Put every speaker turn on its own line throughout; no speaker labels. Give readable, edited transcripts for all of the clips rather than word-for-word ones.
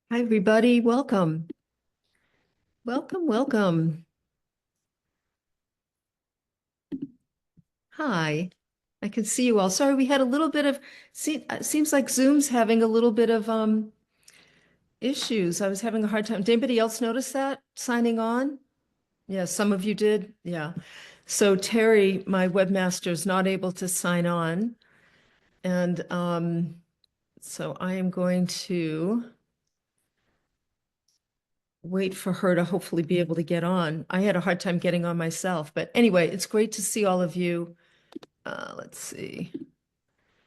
Hi, everybody. Welcome. Welcome, welcome. Hi. I can see you all. Sorry, we had a little bit of, seems like Zoom's having a little bit of issues. I was having a hard time. Did anybody else notice that signing on? Yeah, some of you did. Yeah. So Terry, my webmaster, is not able to sign on. And so I am going to wait for her to hopefully be able to get on. I had a hard time getting on myself, but anyway, it's great to see all of you. Let's see.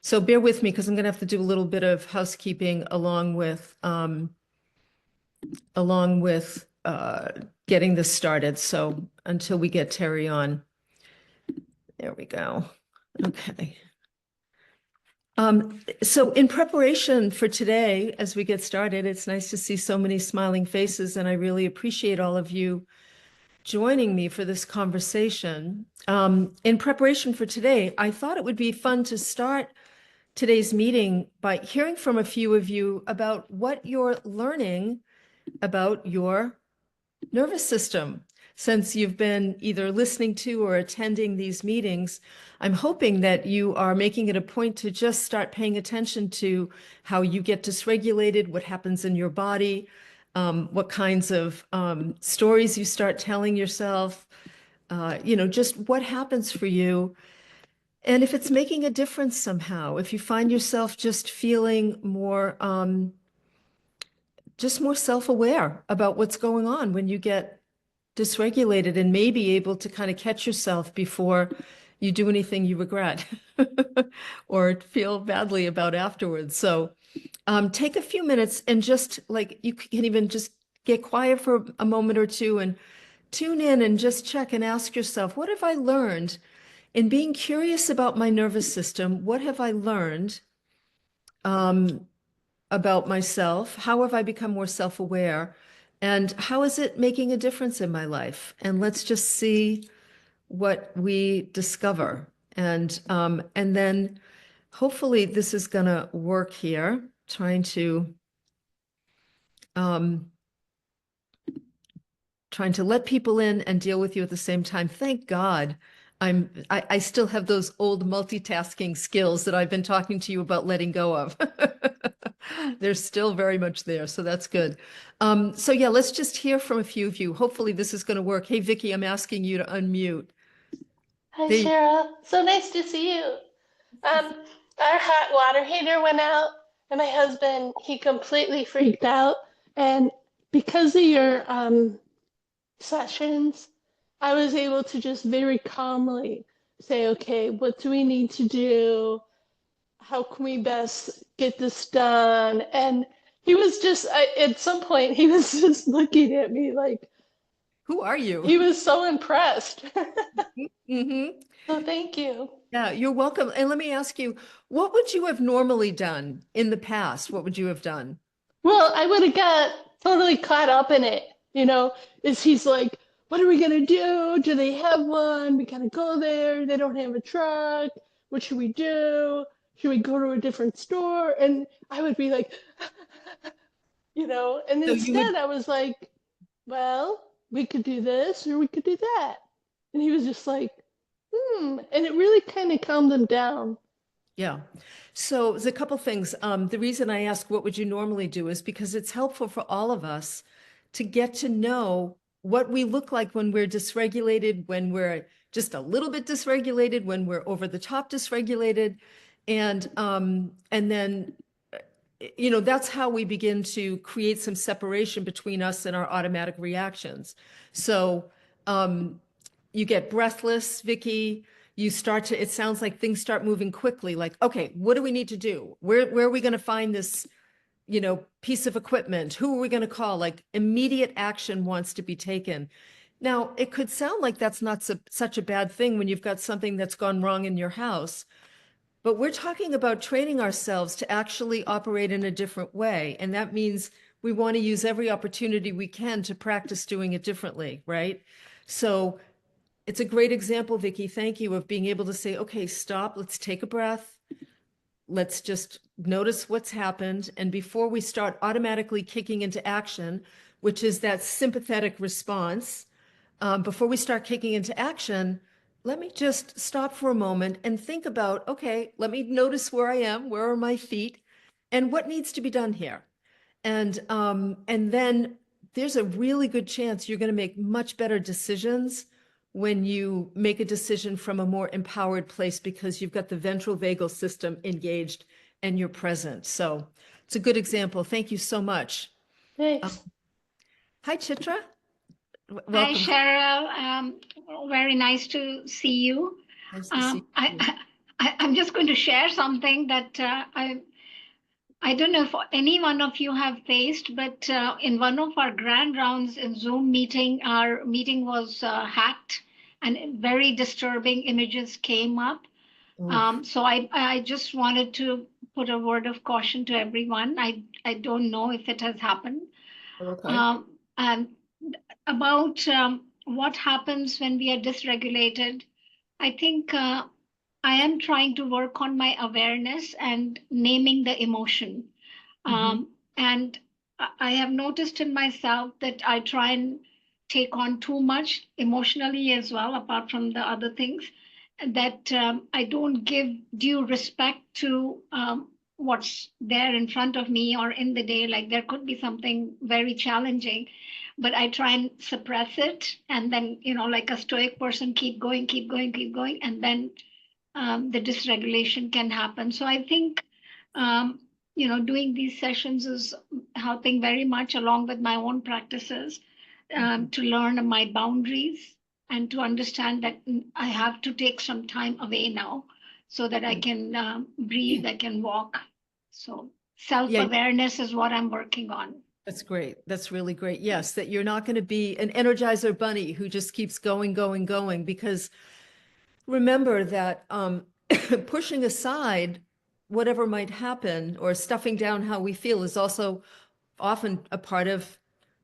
So bear with me because I'm going to have to do a little bit of housekeeping along with getting this started. So until we get Terry on, there we go. Okay. So in preparation for today, as we get started, it's nice to see so many smiling faces, and I really appreciate all of you joining me for this conversation. In preparation for today, I thought it would be fun to start today's meeting by hearing from a few of you about what you're learning about your nervous system. Since you've been either listening to or attending these meetings, I'm hoping that you are making it a point to just start paying attention to how you get dysregulated, what happens in your body, what kinds of stories you start telling yourself, just what happens for you. And if it's making a difference somehow, if you find yourself just feeling just more self-aware about what's going on when you get dysregulated and maybe able to kind of catch yourself before you do anything you regret or feel badly about afterwards. So take a few minutes and just like you can even just get quiet for a moment or two and tune in and just check and ask yourself, what have I learned in being curious about my nervous system? What have I learned um, about myself? How have I become more self-aware? And how is it making a difference in my life? And let's just see what we discover. And then hopefully this is going to work here, um, trying to let people in and deal with you at the same time. Thank God. I still have those old multitasking skills that I've been talking to you about letting go of. They're still very much there, so that's good. So yeah, let's just hear from a few of you. Hopefully this is going to work. Hey, Vicky, I'm asking you to unmute.
Hi,
There you-
Cheryl. So nice to see you. Um, our hot water heater went out, and my husband, he completely freaked out. And because of your sessions, I was able to just very calmly say, okay, what do we need to do? How can we best get this done? And he was just, at some point, he was just looking at me like
Who are you?
he was so impressed.
hmm
So thank you.
Yeah, you're welcome. And let me ask you, what would you have normally done in the past? What would you have done?
Well, I would have got totally caught up in it. Is he's like, what are we gonna do? Do they have one? We gotta go there. They don't have a truck. What should we do? Should we go to a different store? And I would be like, and
So you would
instead I was like, well, we could do this or we could do that. And he was just like, And it really kind of calmed him down.
Yeah. So there's a couple things. The reason I ask what would you normally do is because it's helpful for all of us to get to know what we look like when we're dysregulated, when we're just a little bit dysregulated, when we're over the top dysregulated. And then that's how we begin to create some separation between us and our automatic reactions. So um, you get breathless, Vicky. It sounds like things start moving quickly. Like, okay, what do we need to do? Where are we going to find this, piece of equipment? Who are we going to call? Like immediate action wants to be taken. Now, it could sound like that's not such a bad thing when you've got something that's gone wrong in your house. But we're talking about training ourselves to actually operate in a different way. And that means we want to use every opportunity we can to practice doing it differently, right? So it's a great example, Vicky, thank you, of being able to say, okay, stop, let's take a breath. let's just notice what's happened. And before we start automatically kicking into action, which is that sympathetic response, before we start kicking into action, let me just stop for a moment and think about, okay, let me notice where I am, where are my feet, and what needs to be done here. And then there's a really good chance you're going to make much better decisions when you make a decision from a more empowered place because you've got the ventral vagal system engaged and you're present. So it's a good example. Thank you so much.
Thanks.
Hi, Chitra.
Hi,
Welcome.
Cheryl. Very nice to see you.
Nice to see you.
I'm just going to share something that I don't know if any one of you have faced, but in one of our grand rounds in Zoom meeting, our meeting was hacked and very disturbing images came up.
Oof.
So I just wanted to put a word of caution to everyone. I don't know if it has happened.
Okay.
And about what happens when we are dysregulated, I think I am trying to work on my awareness and naming the emotion.
Mhm.
And I have noticed in myself that I try and take on too much emotionally as well, apart from the other things, that I don't give due respect to what's there in front of me or in the day. Like there could be something very challenging, but I try and suppress it. And then, like a stoic person, keep going, keep going, keep going. And then the dysregulation can happen. So I think, doing these sessions is helping very much along with my own practices
Mhm.
to learn my boundaries and to understand that I have to take some time away now so that I
Good.
can breathe, I can walk. So
Yeah,
self-awareness is what I'm working on.
that's great. That's really great. Yes, that you're not going to be an energizer bunny who just keeps going, going, going, because remember that pushing aside whatever might happen or stuffing down how we feel is also often a part of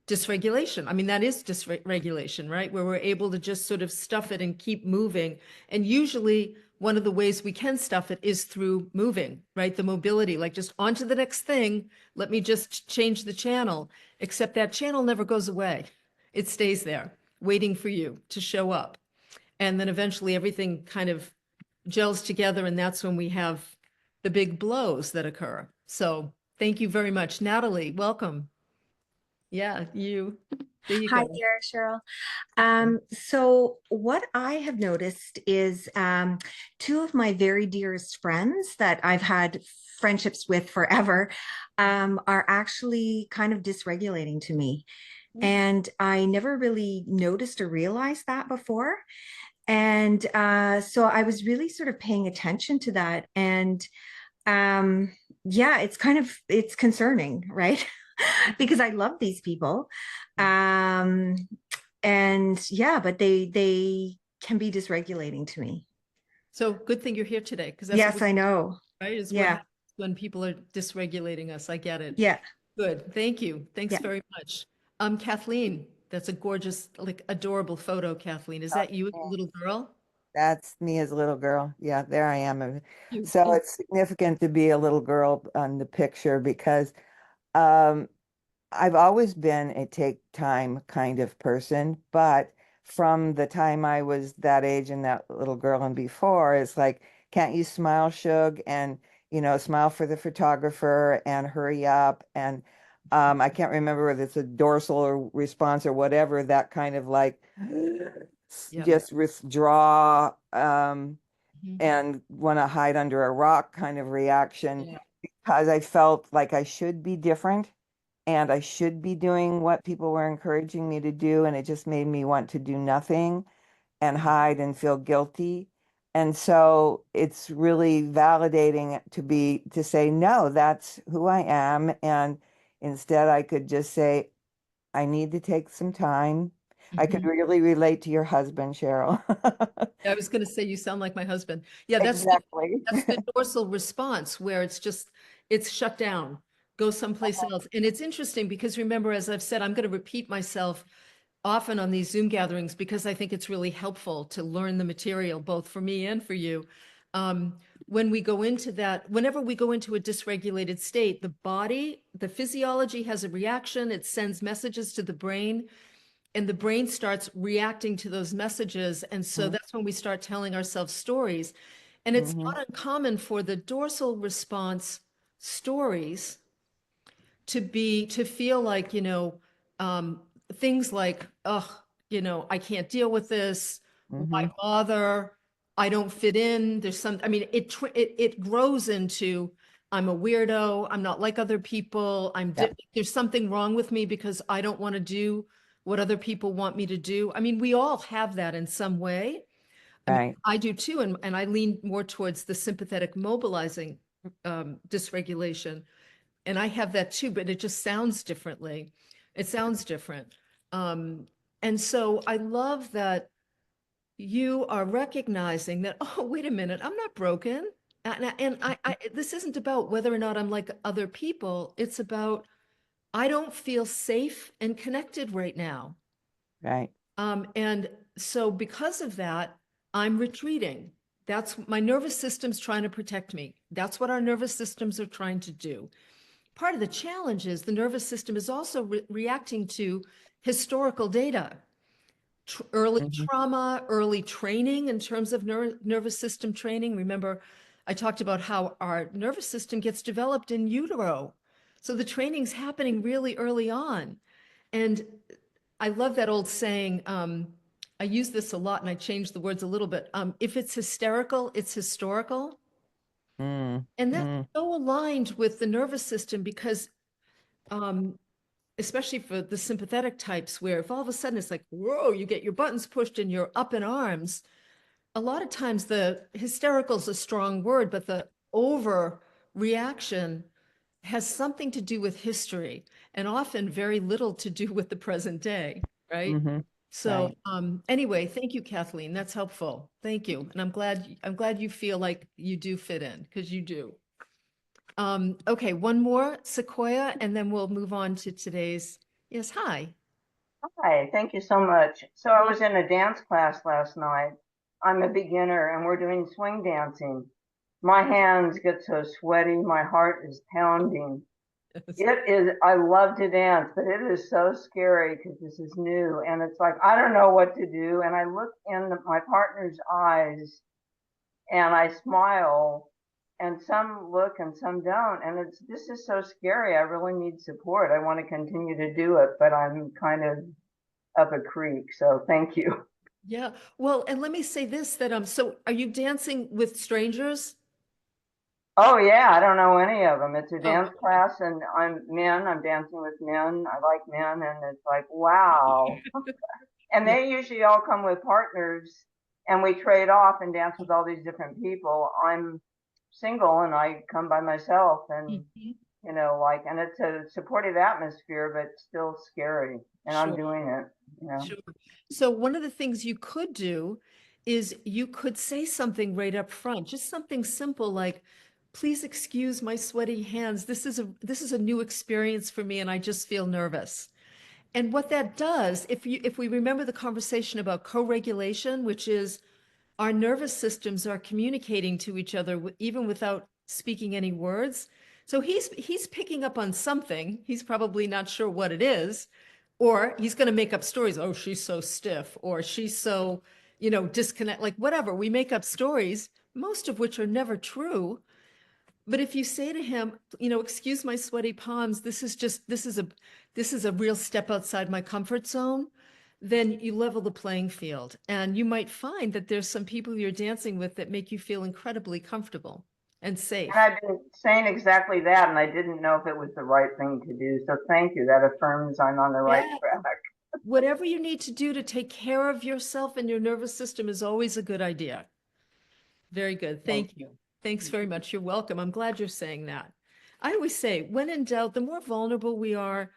dysregulation. I mean, that is dysregulation, right? Where we're able to just sort of stuff it and keep moving. And usually one of the ways we can stuff it is through moving, right? The mobility, like just on to the next thing. Let me just change the channel, except that channel never goes away. It stays there waiting for you to show up. And then eventually everything kind of gels together. And that's when we have the big blows that occur. So thank you very much. Natalie, welcome. Yeah, you. There you
Hi
go.
there, Cheryl. So what I have noticed is two of my very dearest friends that I've had friendships with forever are actually kind of dysregulating to me. And I never really noticed or realized that before. And so I was really sort of paying attention to that. And um, yeah, it's concerning, right? Because I love these people. Um, and yeah, but they can be dysregulating to me.
So good thing you're here today, because that's what
Yes,
we,
I know.
right, is what
Yeah,
happens when people are dysregulating us. I get it.
yeah,
Good. Thank you. Thanks
yeah.
very much. Kathleen, that's a gorgeous, like adorable photo, Kathleen. Is that you as a
Yeah,
little girl?
that's me as a little girl. Yeah, there I am.
You.
So
And
it's significant to be a little girl on the picture because um, I've always been a take time kind of person, but from the time I was that age and that little girl and before, it's like, can't you smile, Shug? And, smile for the photographer and hurry up. And I can't remember whether it's a dorsal or response or whatever, that kind of like
yeah.
just withdraw
Mhm.
and want to hide under a rock kind of reaction
Yeah.
because I felt like I should be different and I should be doing what people were encouraging me to do. And it just made me want to do nothing and hide and feel guilty. And so it's really validating to say, no, that's who I am. And instead I could just say, I need to take some time. I could
Mhm.
really relate to your husband, Cheryl.
I was going to say you sound like my husband. Yeah,
Exactly.
that's the dorsal response where it's shut down, go someplace else. And it's interesting because remember, as I've said, I'm going to repeat myself often on these Zoom gatherings because I think it's really helpful to learn the material, both for me and for you. Um, when we go into that, whenever we go into a dysregulated state, the body, the physiology has a reaction, it sends messages to the brain, and the brain starts reacting to those messages. And so that's when we start telling ourselves stories. And it's not uncommon for the dorsal response stories to feel like, things like, oh, I can't deal with this. Why bother? I don't fit in. There's some, I mean, it grows into, I'm a weirdo. I'm not like other people. There's something wrong with me because I don't want to do what other people want me to do. I mean, we all have that in some way. I mean,
Right.
I do too. And I lean more towards the sympathetic mobilizing dysregulation. And I have that too, but it just sounds differently. It sounds different. And so I love that you are recognizing that, oh, wait a minute, I'm not broken. This isn't about whether or not I'm like other people. It's about, I don't feel safe and connected right now.
Right.
And so because of that, I'm retreating. That's my nervous system's trying to protect me. That's what our nervous systems are trying to do. Part of the challenge is the nervous system is also reacting to historical data, early trauma, early training in terms of nervous system training. Remember, I talked about how our nervous system gets developed in utero. So the training's happening really early on. And I love that old saying, I use this a lot and I change the words a little bit. If it's hysterical, it's historical.
Mm.
And that's
Mm.
so aligned with the nervous system because especially for the sympathetic types, where if all of a sudden it's like, whoa, you get your buttons pushed and you're up in arms, a lot of times the hysterical is a strong word, but the overreaction has something to do with history and often very little to do with the present day, right?
Mm-hmm.
So
Right.
anyway, thank you, Kathleen. That's helpful. Thank you. And I'm glad you feel like you do fit in because you do. Okay, one more, Sequoia, and then we'll move on to today's. Yes, hi.
Hi, thank you so much. So I was in a dance class last night. I'm a beginner and we're doing swing dancing. My hands get so sweaty, my heart is pounding. It is, I love to dance, but it is so scary because this is new and it's like, I don't know what to do. And I look in my partner's eyes and I smile and some look and some don't. And this is so scary. I really need support. I want to continue to do it, but I'm kind of up a creek. So thank you.
Yeah. Well, and let me say this, that so are you dancing with strangers?
Oh yeah, I don't know any of them. It's a
Oh,
dance class and I'm dancing with men. I like men and it's like, wow. And
yeah.
they usually all come with partners and we trade off and dance with all these different people. I'm single and I come by myself and
Mhm.
and it's a supportive atmosphere, but still scary. And I'm
Sure.
doing it.
Sure. So one of the things you could do is you could say something right up front, just something simple like, please excuse my sweaty hands. This is a new experience for me and I just feel nervous. And what that does, if we remember the conversation about co-regulation, which is our nervous systems are communicating to each other even without speaking any words. So he's picking up on something. He's probably not sure what it is, or he's going to make up stories. Oh, she's so stiff, or she's so, disconnect, like whatever. We make up stories, most of which are never true. But if you say to him, excuse my sweaty palms, this is a real step outside my comfort zone, then you level the playing field. And you might find that there's some people you're dancing with that make you feel incredibly comfortable and
And
safe.
I've been saying exactly that, and I didn't know if it was the right thing to do. So thank you. That affirms I'm on the right
Yeah.
track.
Whatever you need to do to take care of yourself and your nervous system is always a good idea. Very good.
Thank
Thank you. Thanks very much. You're welcome. I'm glad you're saying that. I always say, when in doubt, the more vulnerable we are,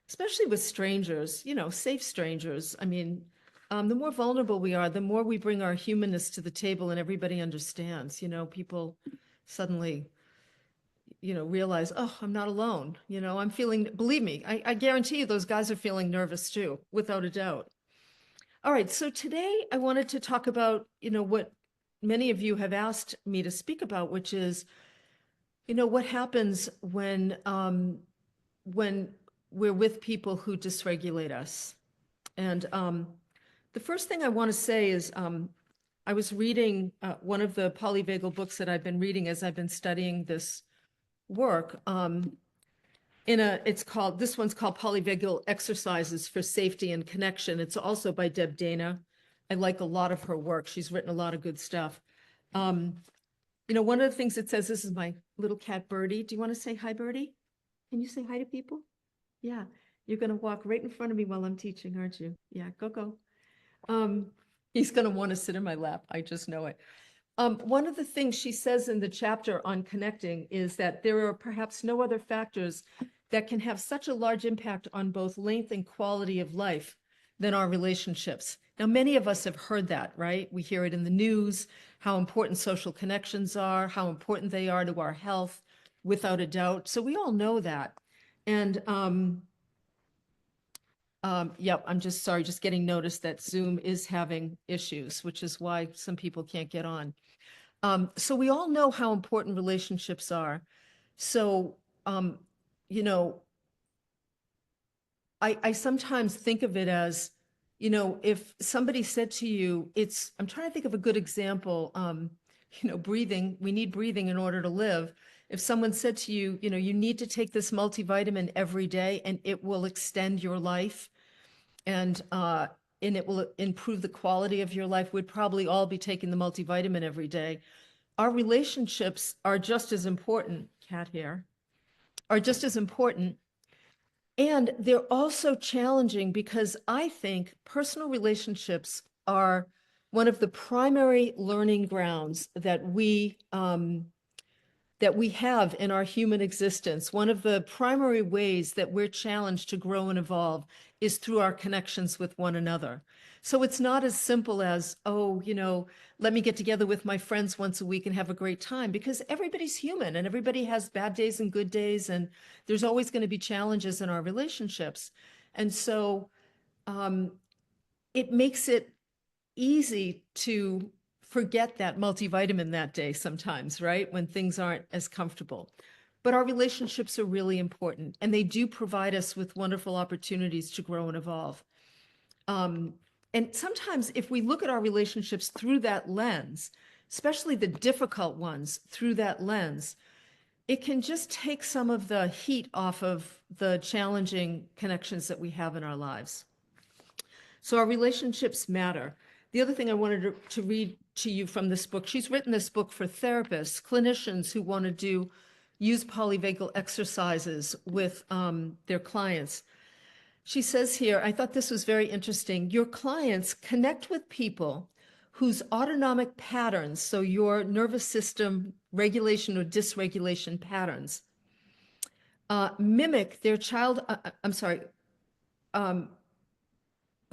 especially with strangers, safe strangers. I mean, the more vulnerable we are, the more we bring our humanness to the table and everybody understands. People suddenly, realize, oh, I'm not alone. I'm feeling, believe me, I guarantee you those guys are feeling nervous too, without a doubt. All right. So today I wanted to talk about, what many of you have asked me to speak about, which is, what happens when we're with people who dysregulate us. And the first thing I want to say is I was reading one of the polyvagal books that I've been reading as I've been studying this work. This one's called Polyvagal Exercises for Safety and Connection. It's also by Deb Dana. I like a lot of her work. She's written a lot of good stuff. One of the things it says, this is my little cat Birdie. Do you want to say hi, Birdie? Can you say hi to people? Yeah, you're going to walk right in front of me while I'm teaching, aren't you? Yeah, go. He's going to want to sit in my lap. I just know it. One of the things she says in the chapter on connecting is that there are perhaps no other factors that can have such a large impact on both length and quality of life than our relationships. Now, many of us have heard that, right? We hear it in the news, how important social connections are, how important they are to our health, without a doubt. So we all know that. And yep, I'm just sorry, just getting noticed that Zoom is having issues, which is why some people can't get on. So we all know how important relationships are. So, I sometimes think of it as, if somebody said to you, I'm trying to think of a good example, breathing, we need breathing in order to live. If someone said to you, you need to take this multivitamin every day and it will extend your life and it will improve the quality of your life, we'd probably all be taking the multivitamin every day. Our relationships are just as important, cat hair, are just as important. And they're also challenging because I think personal relationships are one of the primary learning grounds that we have in our human existence. One of the primary ways that we're challenged to grow and evolve is through our connections with one another. So it's not as simple as, let me get together with my friends once a week and have a great time, because everybody's human and everybody has bad days and good days, and there's always going to be challenges in our relationships. And so it makes it easy to forget that multivitamin that day sometimes, right? When things aren't as comfortable. But our relationships are really important, and they do provide us with wonderful opportunities to grow and evolve. And sometimes if we look at our relationships through that lens, especially the difficult ones through that lens, it can just take some of the heat off of the challenging connections that we have in our lives. So our relationships matter. The other thing I wanted to read to you from this book, she's written this book for therapists, clinicians who want to use polyvagal exercises with their clients. She says here, I thought this was very interesting. Your clients connect with people whose autonomic patterns, so your nervous system regulation or dysregulation patterns, mimic their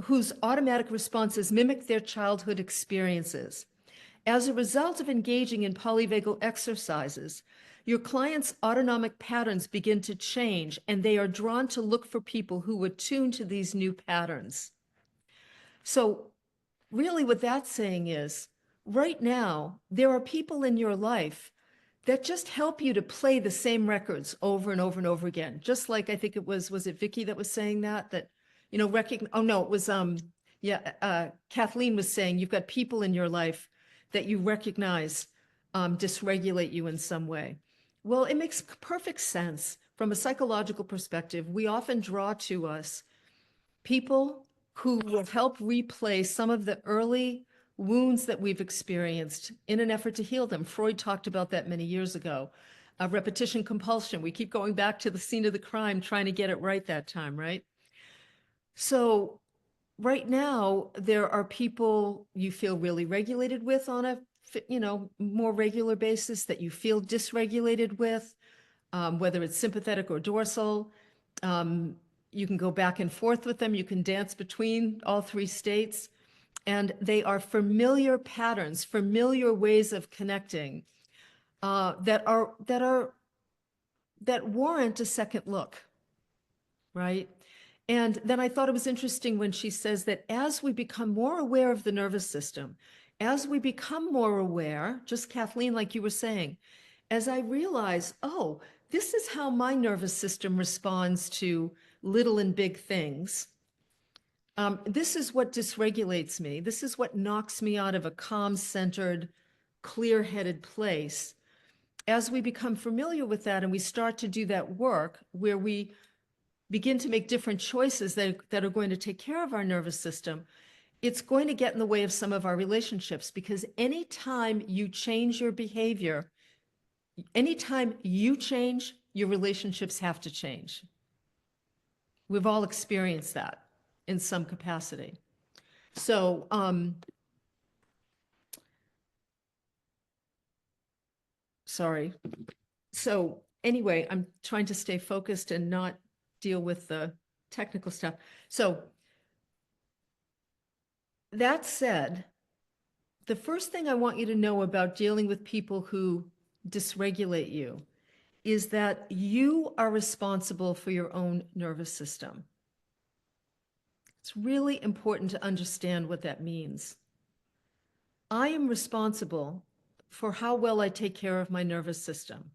whose automatic responses mimic their childhood experiences. As a result of engaging in polyvagal exercises, your client's autonomic patterns begin to change, and they are drawn to look for people who attune to these new patterns. So really what that's saying is, right now, there are people in your life that just help you to play the same records over and over and over again. Just like, I think it was it Vicky that was saying that, oh no, it was, Kathleen was saying, you've got people in your life that you recognize dysregulate you in some way. Well, it makes perfect sense from a psychological perspective. We often draw to us people who will help replay some of the early wounds that we've experienced in an effort to heal them. Freud talked about that many years ago. Repetition compulsion. We keep going back to the scene of the crime, trying to get it right that time, right? So right now, there are people you feel really regulated with on a more regular basis, that you feel dysregulated with, whether it's sympathetic or dorsal. You can go back and forth with them. You can dance between all three states. And they are familiar patterns, familiar ways of connecting that warrant a second look, right? And then I thought it was interesting when she says that as we become more aware of the nervous system, As we become more aware, just Kathleen, like you were saying, as I realize, oh, this is how my nervous system responds to little and big things. This is what dysregulates me. This is what knocks me out of a calm, centered, clear-headed place. As we become familiar with that and we start to do that work where we begin to make different choices that are going to take care of our nervous system, it's going to get in the way of some of our relationships, because anytime you change your behavior, anytime you change, your relationships have to change. We've all experienced that in some capacity. So, sorry. So anyway, I'm trying to stay focused and not deal with the technical stuff. So that said, the first thing I want you to know about dealing with people who dysregulate you is that you are responsible for your own nervous system. It's really important to understand what that means. I am responsible for how well I take care of my nervous system.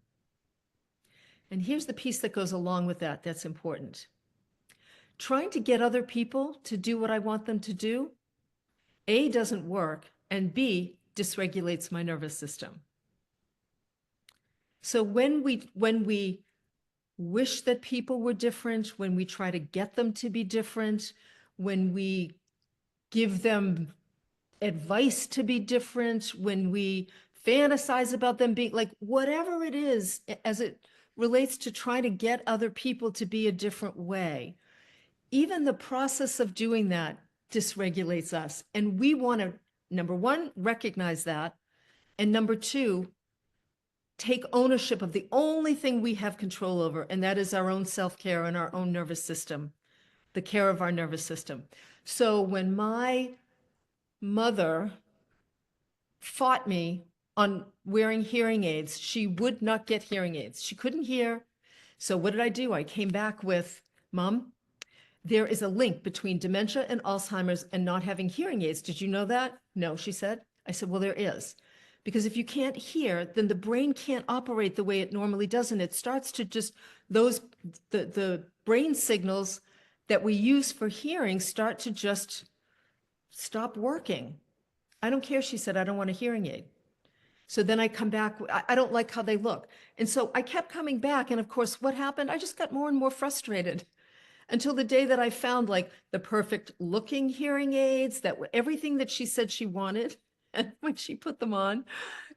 And here's the piece that goes along with that that's important. Trying to get other people to do what I want them to do, A, doesn't work, and B, dysregulates my nervous system. So when we wish that people were different, when we try to get them to be different, when we give them advice to be different, when we fantasize about them being like, whatever it is, as it relates to trying to get other people to be a different way, even the process of doing that dysregulates us. And we want to, number one, recognize that. And number two, take ownership of the only thing we have control over, and that is our own self-care and our own nervous system, the care of our nervous system. So when my mother fought me on wearing hearing aids, she would not get hearing aids. She couldn't hear. So what did I do? I came back with, Mom, there is a link between dementia and Alzheimer's and not having hearing aids. Did you know that? No, she said. I said, well, there is. Because if you can't hear, then the brain can't operate the way it normally does. And it starts to just, the brain signals that we use for hearing start to just stop working. I don't care, she said, I don't want a hearing aid. So then I come back, I don't like how they look. And so I kept coming back. And of course, what happened? I just got more and more frustrated until the day that I found like the perfect looking hearing aids, that everything that she said she wanted. And when she put them on,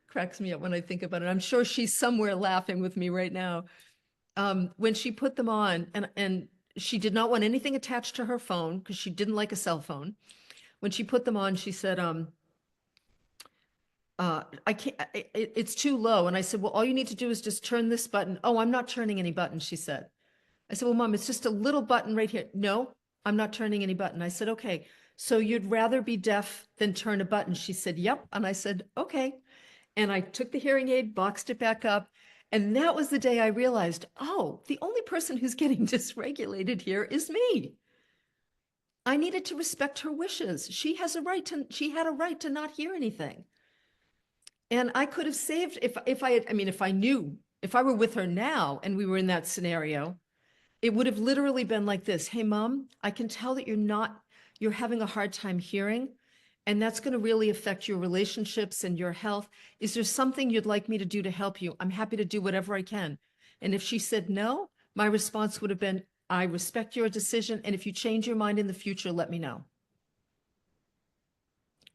cracks me up when I think about it. I'm sure she's somewhere laughing with me right now. When she put them on, and she did not want anything attached to her phone because she didn't like a cell phone. When she put them on, she said, I can't, it's too low. And I said, well, all you need to do is just turn this button. Oh, I'm not turning any buttons, she said. I said, well, Mom, it's just a little button right here. No, I'm not turning any button. I said, okay, so you'd rather be deaf than turn a button? She said, yep. And I said, okay. And I took the hearing aid, boxed it back up. And that was the day I realized, oh, the only person who's getting dysregulated here is me. I needed to respect her wishes. She had a right to not hear anything. And I could have saved if I were with her now and we were in that scenario, it would have literally been like this. Hey, Mom, I can tell that you're having a hard time hearing, and that's going to really affect your relationships and your health. Is there something you'd like me to do to help you? I'm happy to do whatever I can. And if she said no, my response would have been, I respect your decision. And if you change your mind in the future, let me know.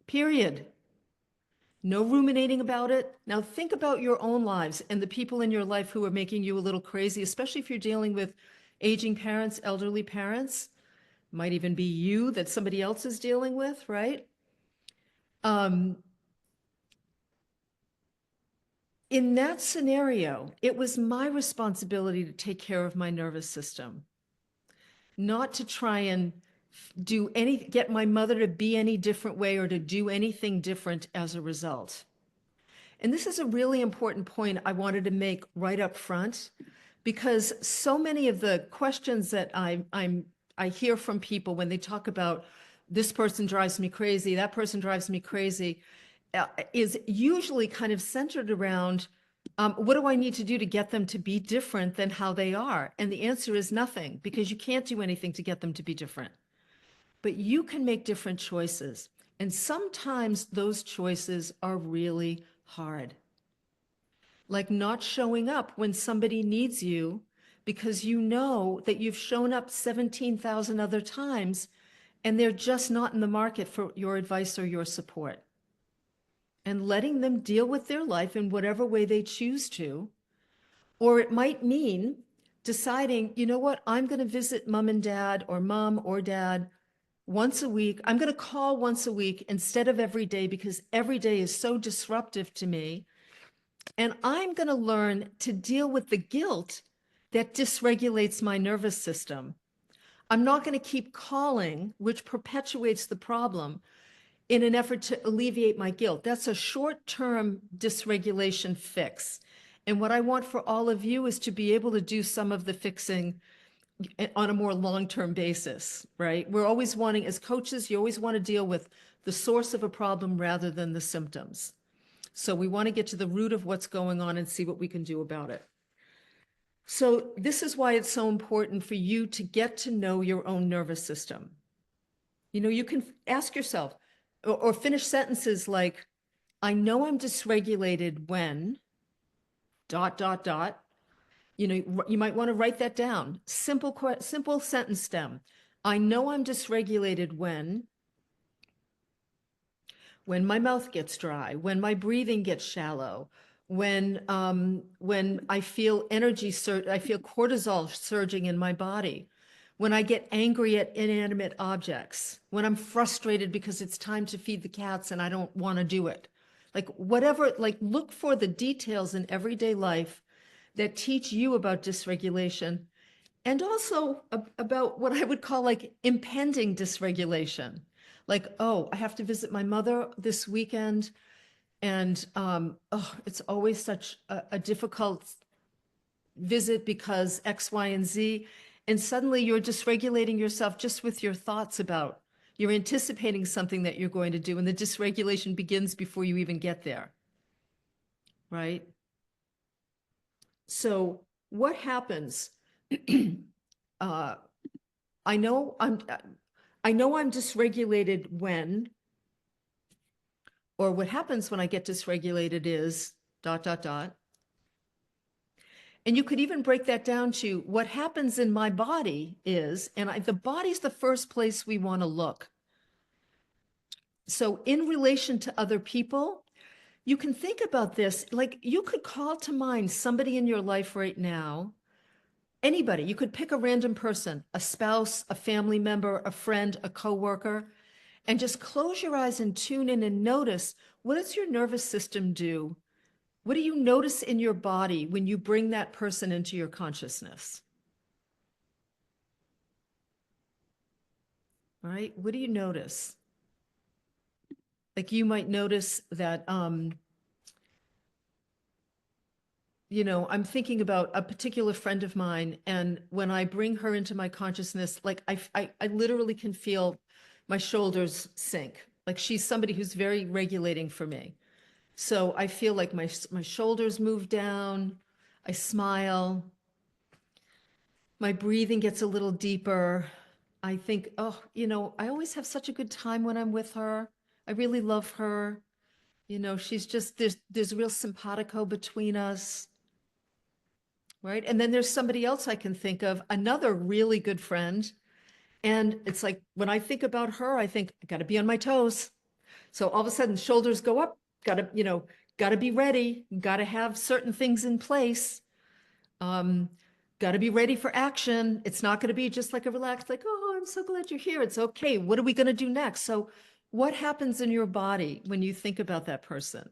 Period. No ruminating about it. Now think about your own lives and the people in your life who are making you a little crazy, especially if you're dealing with aging parents, elderly parents. Might even be you that somebody else is dealing with, right? In that scenario, it was my responsibility to take care of my nervous system, not to try and get my mother to be any different way or to do anything different as a result. And this is a really important point I wanted to make right up front, because so many of the questions that I hear from people when they talk about this person drives me crazy, that person drives me crazy, is usually kind of centered around what do I need to do to get them to be different than how they are? And the answer is nothing, because you can't do anything to get them to be different. But you can make different choices. And sometimes those choices are really hard. Like not showing up when somebody needs you because you know that you've shown up 17,000 other times and they're just not in the market for your advice or your support. And letting them deal with their life in whatever way they choose to. Or it might mean deciding, you know what, I'm going to visit mom and dad or mom or dad once a week. I'm going to call once a week instead of every day because every day is so disruptive to me. And I'm going to learn to deal with the guilt that dysregulates my nervous system. I'm not going to keep calling, which perpetuates the problem, in an effort to alleviate my guilt. That's a short-term dysregulation fix. And what I want for all of you is to be able to do some of the fixing on a more long-term basis, right? We're always wanting, as coaches, you always want to deal with the source of a problem rather than the symptoms. So we want to get to the root of what's going on and see what we can do about it. So this is why it's so important for you to get to know your own nervous system. You know, you can ask yourself or finish sentences like, I know I'm dysregulated when ... You know, you might want to write that down. Simple sentence stem. I know I'm dysregulated when my mouth gets dry, when my breathing gets shallow, when I feel I feel cortisol surging in my body, when I get angry at inanimate objects, when I'm frustrated because it's time to feed the cats and I don't want to do it. Like whatever, like look for the details in everyday life that teach you about dysregulation and also about what I would call like impending dysregulation. Like, oh, I have to visit my mother this weekend. And oh, it's always such a difficult visit because X, Y, and Z. And suddenly you're dysregulating yourself just with your thoughts about, you're anticipating something that you're going to do. And the dysregulation begins before you even get there. Right? So what happens? I know I'm dysregulated when, or what happens when I get dysregulated is ... And you could even break that down to what happens in my body is, and the body's the first place we want to look. So in relation to other people, you can think about this, like you could call to mind somebody in your life right now. Anybody, you could pick a random person, a spouse, a family member, a friend, a coworker, and just close your eyes and tune in and notice, what does your nervous system do? What do you notice in your body when you bring that person into your consciousness? Right? What do you notice? Like you might notice that, you know, I'm thinking about a particular friend of mine, and when I bring her into my consciousness, like I literally can feel my shoulders sink. Like she's somebody who's very regulating for me. So I feel like my shoulders move down, I smile, my breathing gets a little deeper. I think, oh, you know, I always have such a good time when I'm with her. I really love her. You know, she's just, there's real simpatico between us. Right. And then there's somebody else I can think of, another really good friend. And it's like, when I think about her, I think I got to be on my toes. So all of a sudden shoulders go up, got to, you know, got to be ready, got to have certain things in place. Got to be ready for action. It's not going to be just like a relaxed, like, oh, I'm so glad you're here. It's okay. What are we going to do next? So what happens in your body when you think about that person?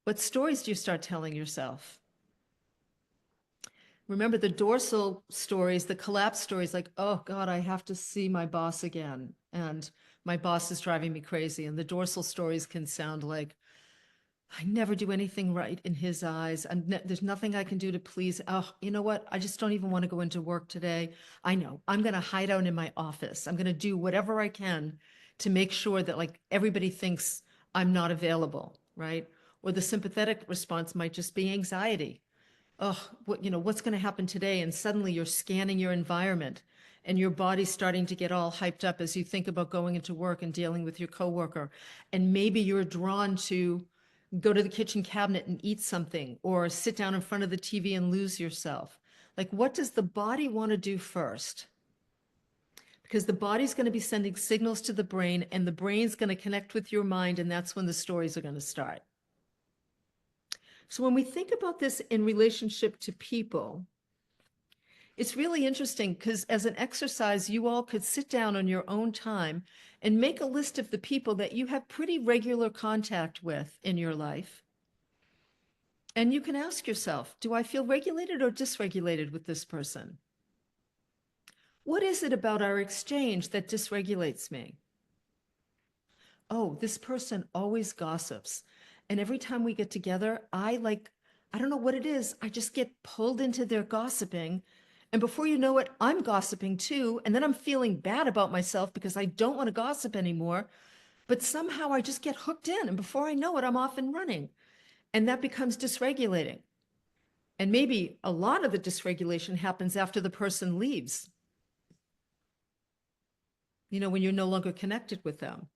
What stories do you start telling yourself? Remember the dorsal stories, the collapse stories, like, oh God, I have to see my boss again. And my boss is driving me crazy. And the dorsal stories can sound like, I never do anything right in his eyes. And there's nothing I can do to please. Oh, you know what? I just don't even want to go into work today. I know I'm going to hide out in my office. I'm going to do whatever I can to make sure that like everybody thinks I'm not available, right? Or the sympathetic response might just be anxiety. Oh, what's going to happen today? And suddenly you're scanning your environment and your body's starting to get all hyped up as you think about going into work and dealing with your coworker. And maybe you're drawn to go to the kitchen cabinet and eat something, or sit down in front of the TV and lose yourself. Like, what does the body want to do first? Because the body's going to be sending signals to the brain, and the brain's going to connect with your mind, and that's when the stories are going to start. So when we think about this in relationship to people, it's really interesting because as an exercise, you all could sit down on your own time and make a list of the people that you have pretty regular contact with in your life. And you can ask yourself, do I feel regulated or dysregulated with this person? What is it about our exchange that dysregulates me? Oh, this person always gossips. And every time we get together, I don't know what it is. I just get pulled into their gossiping. And before you know it, I'm gossiping too. And then I'm feeling bad about myself because I don't want to gossip anymore. But somehow I just get hooked in. And before I know it, I'm off and running. And that becomes dysregulating. And maybe a lot of the dysregulation happens after the person leaves, when you're no longer connected with them.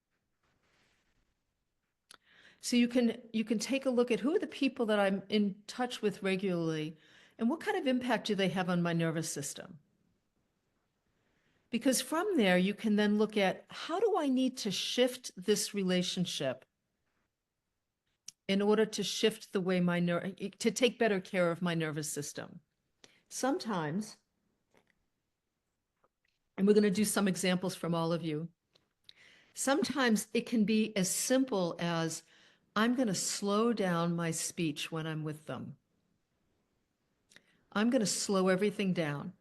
So you can take a look at who are the people that I'm in touch with regularly and what kind of impact do they have on my nervous system? Because from there, you can then look at how do I need to shift this relationship in order to shift the way to take better care of my nervous system. Sometimes, and we're going to do some examples from all of you, sometimes it can be as simple as I'm going to slow down my speech when I'm with them. I'm going to slow everything down.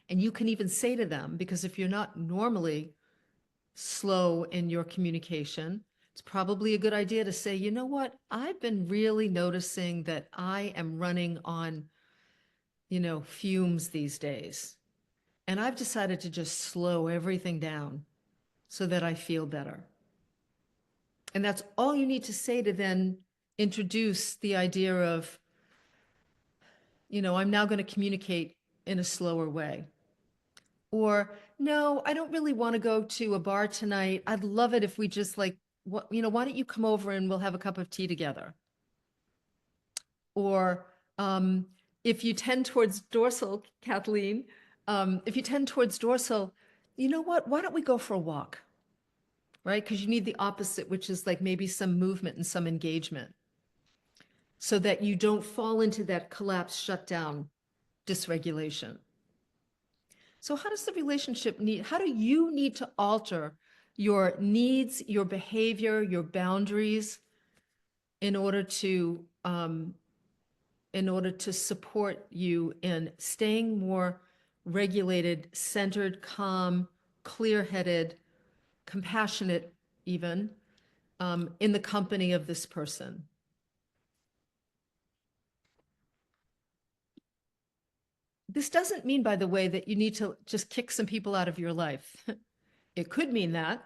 And you can even say to them, because if you're not normally slow in your communication, it's probably a good idea to say, you know what, I've been really noticing that I am running on, fumes these days. And I've decided to just slow everything down so that I feel better. And that's all you need to say to then introduce the idea of, I'm now going to communicate in a slower way. Or, no, I don't really want to go to a bar tonight. I'd love it if we just why don't you come over and we'll have a cup of tea together? Or if you tend towards dorsal, Kathleen, if you tend towards dorsal, you know what? Why don't we go for a walk? Right? Because you need the opposite, which is like maybe some movement and some engagement so that you don't fall into that collapse, shutdown, dysregulation. So how does the relationship how do you need to alter your needs, your behavior, your boundaries in order to support you in staying more regulated, centered, calm, clear-headed, compassionate even, in the company of this person? This doesn't mean, by the way, that you need to just kick some people out of your life. It could mean that.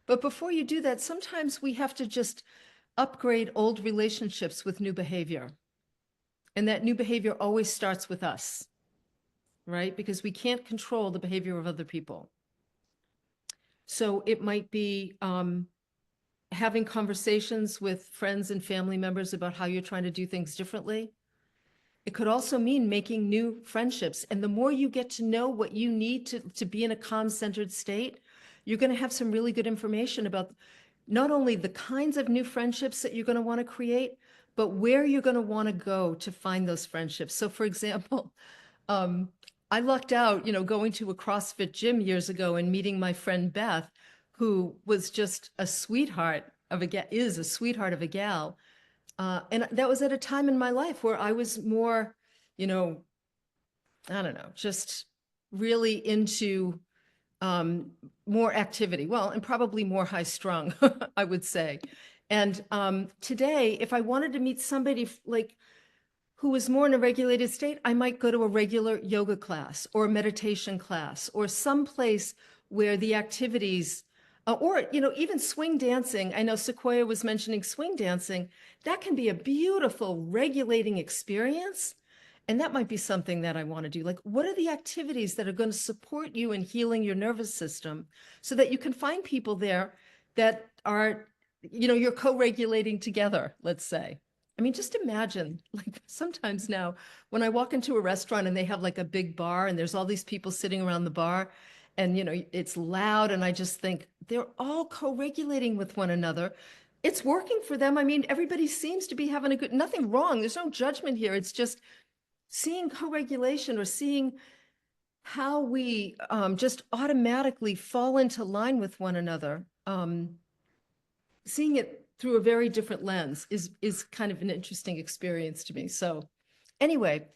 But before you do that, sometimes we have to just upgrade old relationships with new behavior. And that new behavior always starts with us, right? Because we can't control the behavior of other people. So it might be having conversations with friends and family members about how you're trying to do things differently. It could also mean making new friendships. And the more you get to know what you need to be in a calm-centered state, you're going to have some really good information about not only the kinds of new friendships that you're going to want to create, but where you're going to want to go to find those friendships. So for example, I lucked out, going to a CrossFit gym years ago and meeting my friend Beth, who was just a sweetheart of is a sweetheart of a gal. And that was at a time in my life where I was more, I don't know, just really into more activity. Well, and probably more high strung, I would say. And today, if I wanted to meet somebody who was more in a regulated state, I might go to a regular yoga class or a meditation class or some place where the activities Or, you know, even swing dancing. I know Sequoia was mentioning swing dancing. That can be a beautiful regulating experience. And that might be something that I want to do. Like, what are the activities that are going to support you in healing your nervous system so that you can find people there that are, you know, you're co-regulating together, let's say. I mean, just imagine, like sometimes now when I walk into a restaurant and they have like a big bar and there's all these people sitting around the bar and, you know, it's loud. And I just think they're all co-regulating with one another. It's working for them. I mean, everybody seems to be having a good, nothing wrong. There's no judgment here. It's just seeing co-regulation or seeing how we just automatically fall into line with one another. Seeing it through a very different lens is kind of an interesting experience to me. So anyway,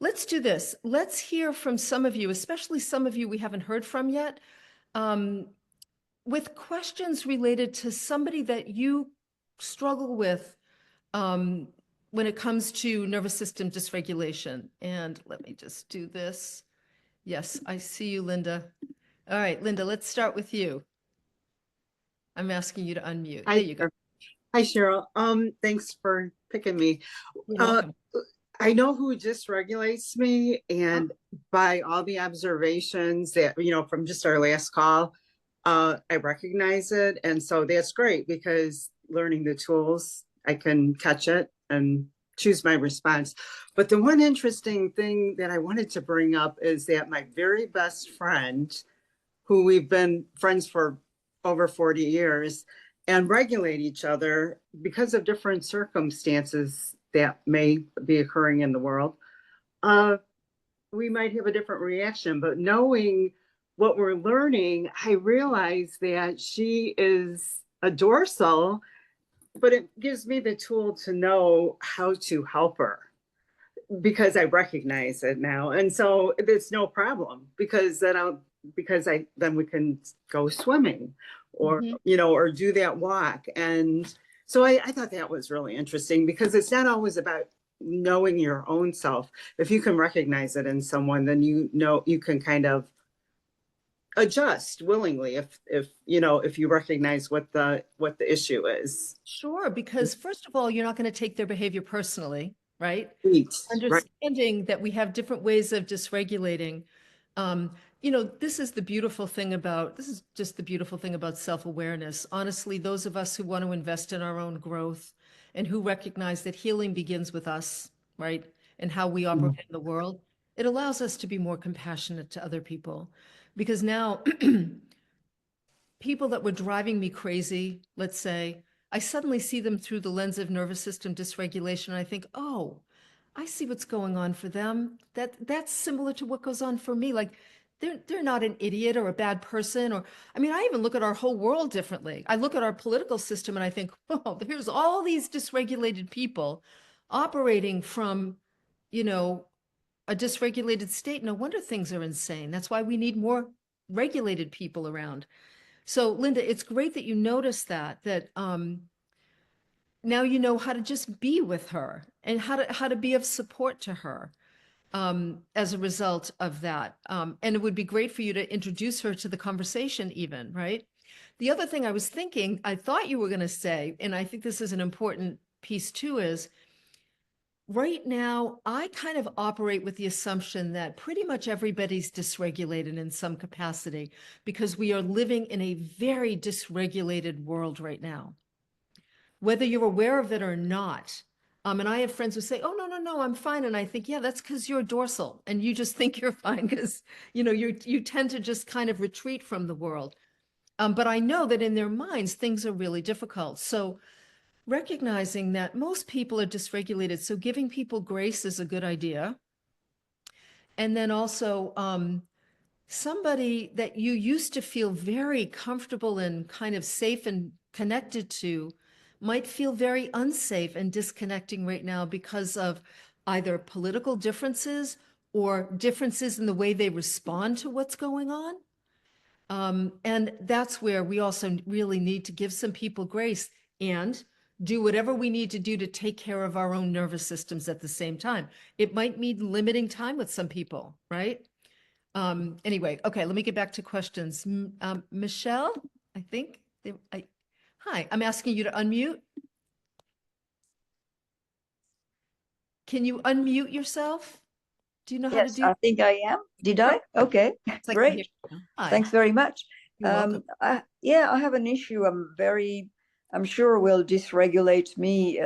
let's do this. Let's hear from some of you, especially some of you we haven't heard from yet, with questions related to somebody that you struggle with when it comes to nervous system dysregulation. And let me just do this. Yes, I see you, Linda. All right, Linda, let's start with you. I'm asking you to unmute. There you go.
Hi, Cheryl. Thanks for picking me.
You're welcome.
I know who dysregulates me, and by all the observations that, you know, from just our last call, I recognize it. And so that's great because learning the tools, I can catch it and choose my response. But the one interesting thing that I wanted to bring up is that my very best friend, who we've been friends for over 40 years, and regulate each other because of different circumstances that may be occurring in the world, we might have a different reaction. But knowing what we're learning, I realize that she is a dorsal, but it gives me the tool to know how to help her because I recognize it now. And so it's no problem because then we can go swimming or, you know, or do that walk. And so I thought that was really interesting because it's not always about knowing your own self. If you can recognize it in someone, then you know you can kind of adjust willingly if you know, if you recognize what the issue is.
Sure, because first of all, you're not going to take their behavior personally, right?
Right.
Understanding that we have different ways of dysregulating. You know, this is just the beautiful thing about self-awareness. Honestly, those of us who want to invest in our own growth and who recognize that healing begins with us, right? And how we operate in the world, it allows us to be more compassionate to other people. Because now people that were driving me crazy, let's say, I suddenly see them through the lens of nervous system dysregulation. And I think, oh, I see what's going on for them. That's similar to what goes on for me. Like they're not an idiot or a bad person. Or I mean, I even look at our whole world differently. I look at our political system and I think, oh, here's all these dysregulated people operating from, you know, a dysregulated state. No wonder things are insane. That's why we need more regulated people around. So Linda, it's great that you noticed that now you know how to just be with her and how to be of support to her as a result of that. And it would be great for you to introduce her to the conversation even, right? The other thing I was thinking, I thought you were going to say, and I think this is an important piece too, is right now, I kind of operate with the assumption that pretty much everybody's dysregulated in some capacity because we are living in a very dysregulated world right now. Whether you're aware of it or not. And I have friends who say, oh, no, I'm fine. And I think, yeah, that's because you're dorsal and you just think you're fine because, you know, you tend to just kind of retreat from the world. But I know that in their minds, things are really difficult. So recognizing that most people are dysregulated, so giving people grace is a good idea. And then also somebody that you used to feel very comfortable and kind of safe and connected to might feel very unsafe and disconnecting right now because of either political differences or differences in the way they respond to what's going on. And that's where we also really need to give some people grace and do whatever we need to do to take care of our own nervous systems at the same time. It might mean limiting time with some people, right? Anyway, okay, let me get back to questions. Michelle, I think. Hi, I'm asking you to unmute. Can you unmute yourself? Do you know how to
Yes,
do?
I think I am. Did I? Okay,
It's like, here
great.
you go. Hi,
Thanks very much.
you're welcome.
Yeah, I have an issue. I'm sure will dysregulate me.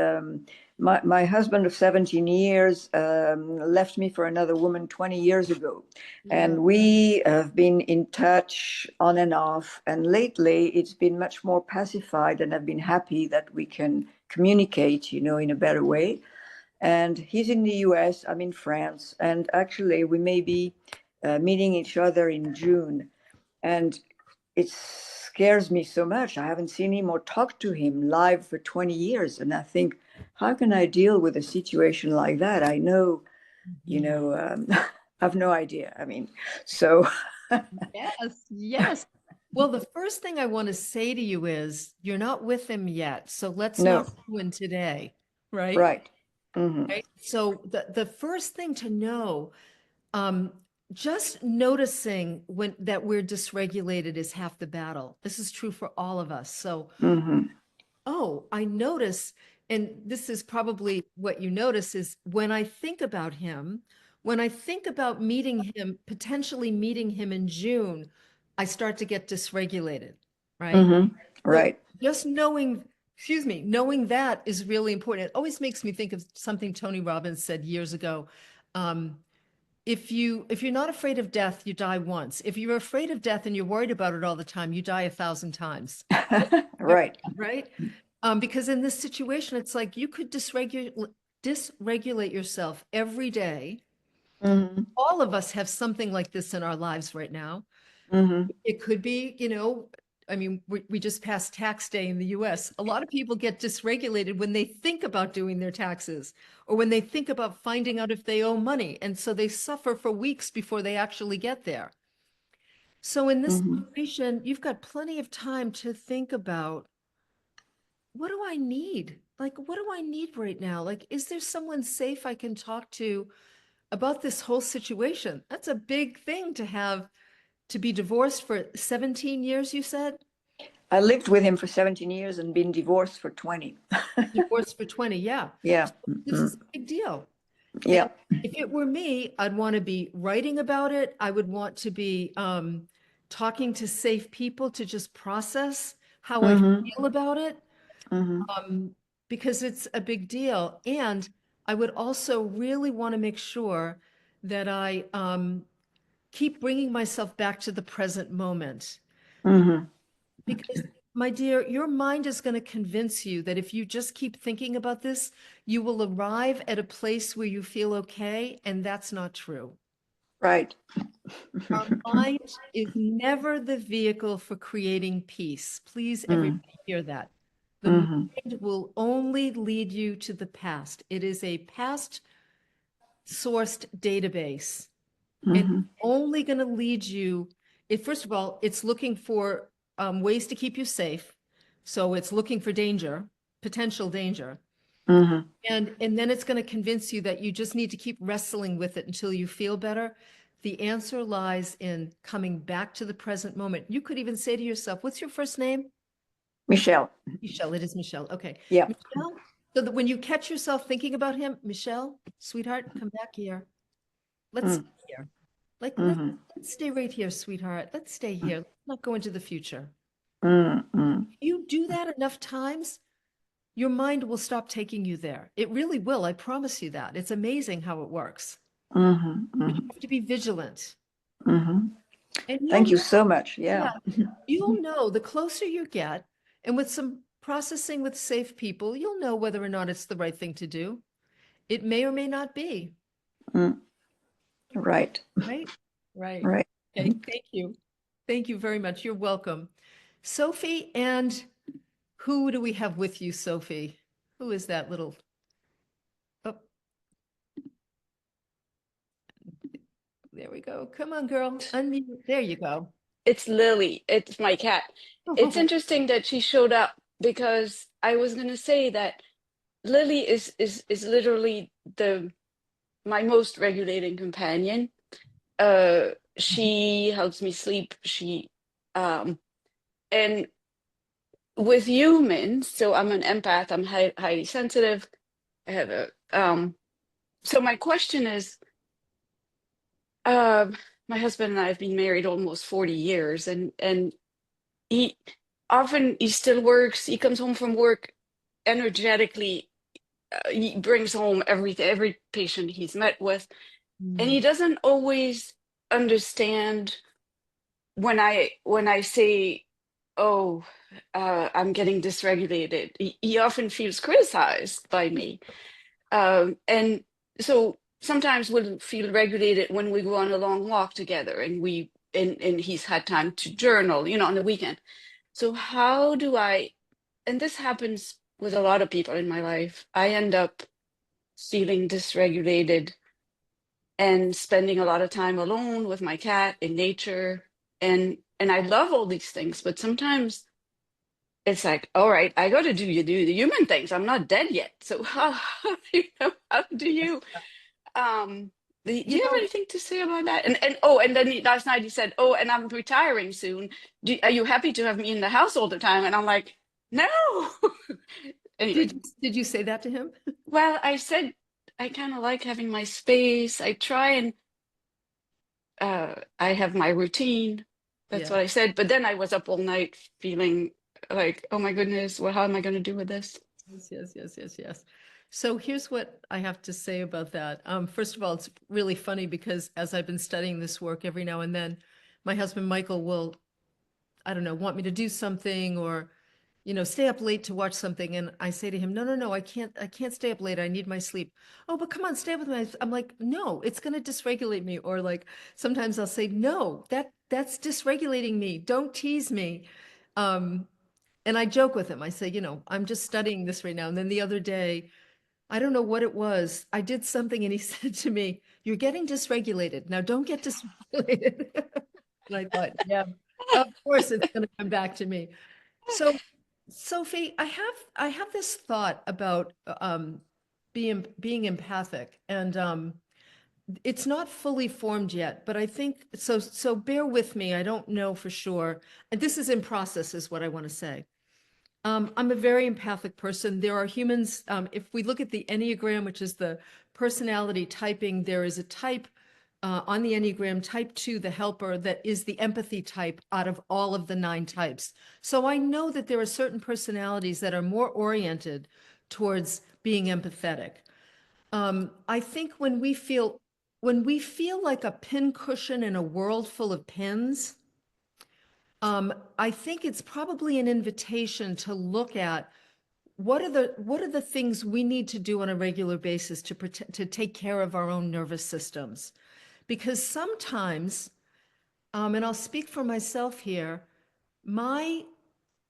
My husband of 17 years left me for another woman 20 years ago.
Yeah.
And we have been in touch on and off. And lately it's been much more pacified, and I've been happy that we can communicate, in a better way. And he's in the US, I'm in France, and actually we may be meeting each other in June. And it scares me so much. I haven't seen him or talked to him live for 20 years. And I think, how can I deal with a situation like that? I know, I have no idea. I mean, so.
Yes, yes. Well, the first thing I want to say to you is you're not with him yet. So let's
No.
not ruin today, right?
Right. Mm-hmm.
Right. So the first thing to know, just noticing that we're dysregulated is half the battle. This is true for all of us. So,
Mm-hmm.
oh, I notice, and this is probably what you notice is when I think about him, when I think about potentially meeting him in June, I start to get dysregulated, right?
Mm-hmm. Right.
So just knowing that is really important. It always makes me think of something Tony Robbins said years ago. If you're not afraid of death, you die once. If you're afraid of death and you're worried about it all the time, you die 1,000 times.
Right.
Right? Because in this situation, it's like you could dysregulate yourself every day.
Mm-hmm.
All of us have something like this in our lives right now.
Mm-hmm.
It could be, I mean, we just passed tax day in the US. A lot of people get dysregulated when they think about doing their taxes or when they think about finding out if they owe money. And so they suffer for weeks before they actually get there. So in this
Mm-hmm.
situation, you've got plenty of time to think about, what do I need? Like, what do I need right now? Like, is there someone safe I can talk to about this whole situation? That's a big thing to have, to be divorced for 17 years, you said?
I lived with him for 17 years and been divorced for 20.
Divorced for 20, yeah.
Yeah.
This is a big deal.
Yeah.
And if it were me, I'd want to be writing about it. I would want to be talking to safe people to just process how I
Mm-hmm.
feel about it,
Mm-hmm.
because it's a big deal. And I would also really want to make sure that I keep bringing myself back to the present moment.
Mm-hmm.
Because, my dear, your mind is going to convince you that if you just keep thinking about this, you will arrive at a place where you feel okay, and that's not true.
Right.
Our mind is never the vehicle for creating peace. Please, everybody hear that. The
Mm-hmm.
mind will only lead you to the past. It is a past sourced database. And
Mm-hmm.
it's only going to lead you, first of all, it's looking for ways to keep you safe. So it's looking for danger, potential danger.
Mm-hmm.
And then it's going to convince you that you just need to keep wrestling with it until you feel better. The answer lies in coming back to the present moment. You could even say to yourself, what's your first name?
Michelle.
Michelle, it is Michelle. Okay.
Yeah.
Michelle, so that when you catch yourself thinking about him, Michelle, sweetheart, come back here. Let's stay here. Like,
Mm-hmm.
let's stay right here, sweetheart. Let's stay here. Let's not go into the future.
Mm-hmm.
If you do that enough times, your mind will stop taking you there. It really will. I promise you that. It's amazing how it works.
Mm-hmm.
But you have to be vigilant.
Mm-hmm.
And
Thank you so much. Yeah.
you'll know the closer you get, and with some processing with safe people, you'll know whether or not it's the right thing to do. It may or may not be.
Mm. Right.
Right? Right.
Right.
Okay. Thank you. Thank you very much. You're welcome. Sophie, and who do we have with you, Sophie? Who is that little? Oh, there we go. Come on, girl. Unmute. There you go.
It's Lily. It's my cat. It's interesting that she showed up because I was gonna say that Lily is literally my most regulating companion. She helps me sleep. And with humans, so I'm an empath, I'm highly sensitive. I have a so my question is, uh, my husband and I have been married almost 40 years, and he he still works. He comes home from work energetically. He brings home every patient he's met with, and he doesn't always understand when I say, "Oh, I'm getting dysregulated." He often feels criticized by me, and so sometimes we'll feel regulated when we go on a long walk together, and he's had time to journal, on the weekend. So how do I? And this happens with a lot of people in my life. I end up feeling dysregulated and spending a lot of time alone with my cat in nature, and I love all these things, but sometimes it's like, all right, I got to do the human things. I'm not dead yet. So how do you do
You
you have
know,
anything to say about that? And then last night he said, "Oh, and I'm retiring soon. Are you happy to have me in the house all the time?" And I'm like, "No." Anyway,
did you say that to him?
well, I said I kind of like having my space. I try and I have my routine. That's
Yeah.
what I said. But then I was up all night feeling like, oh my goodness, well, how am I going to do with this?
Yes. So here's what I have to say about that. First of all, it's really funny because as I've been studying this work, every now and then, my husband Michael will, I don't know, want me to do something or, stay up late to watch something. And I say to him, no, I can't stay up late. I need my sleep. Oh, but come on, stay up with me. I'm like, no, it's going to dysregulate me. Or like, sometimes I'll say, no, that's dysregulating me. Don't tease me. And I joke with him. I say, I'm just studying this right now. And then the other day, I don't know what it was. I did something and he said to me, "You're getting dysregulated. Now don't get dysregulated." And I thought, yeah, of course it's going to come back to me. So, Sophie, I have this thought about being empathic, and it's not fully formed yet, but I think so. So bear with me. I don't know for sure, and this is in process, is what I want to say. I'm a very empathic person. There are humans, if we look at the Enneagram, which is the personality typing, there is a type on the Enneagram, type 2, the helper, that is the empathy type out of all of the 9 types. So I know that there are certain personalities that are more oriented towards being empathetic. I think when we feel like a pincushion in a world full of pins, I think it's probably an invitation to look at what are the things we need to do on a regular basis to take care of our own nervous systems. Because sometimes, and I'll speak for myself here, my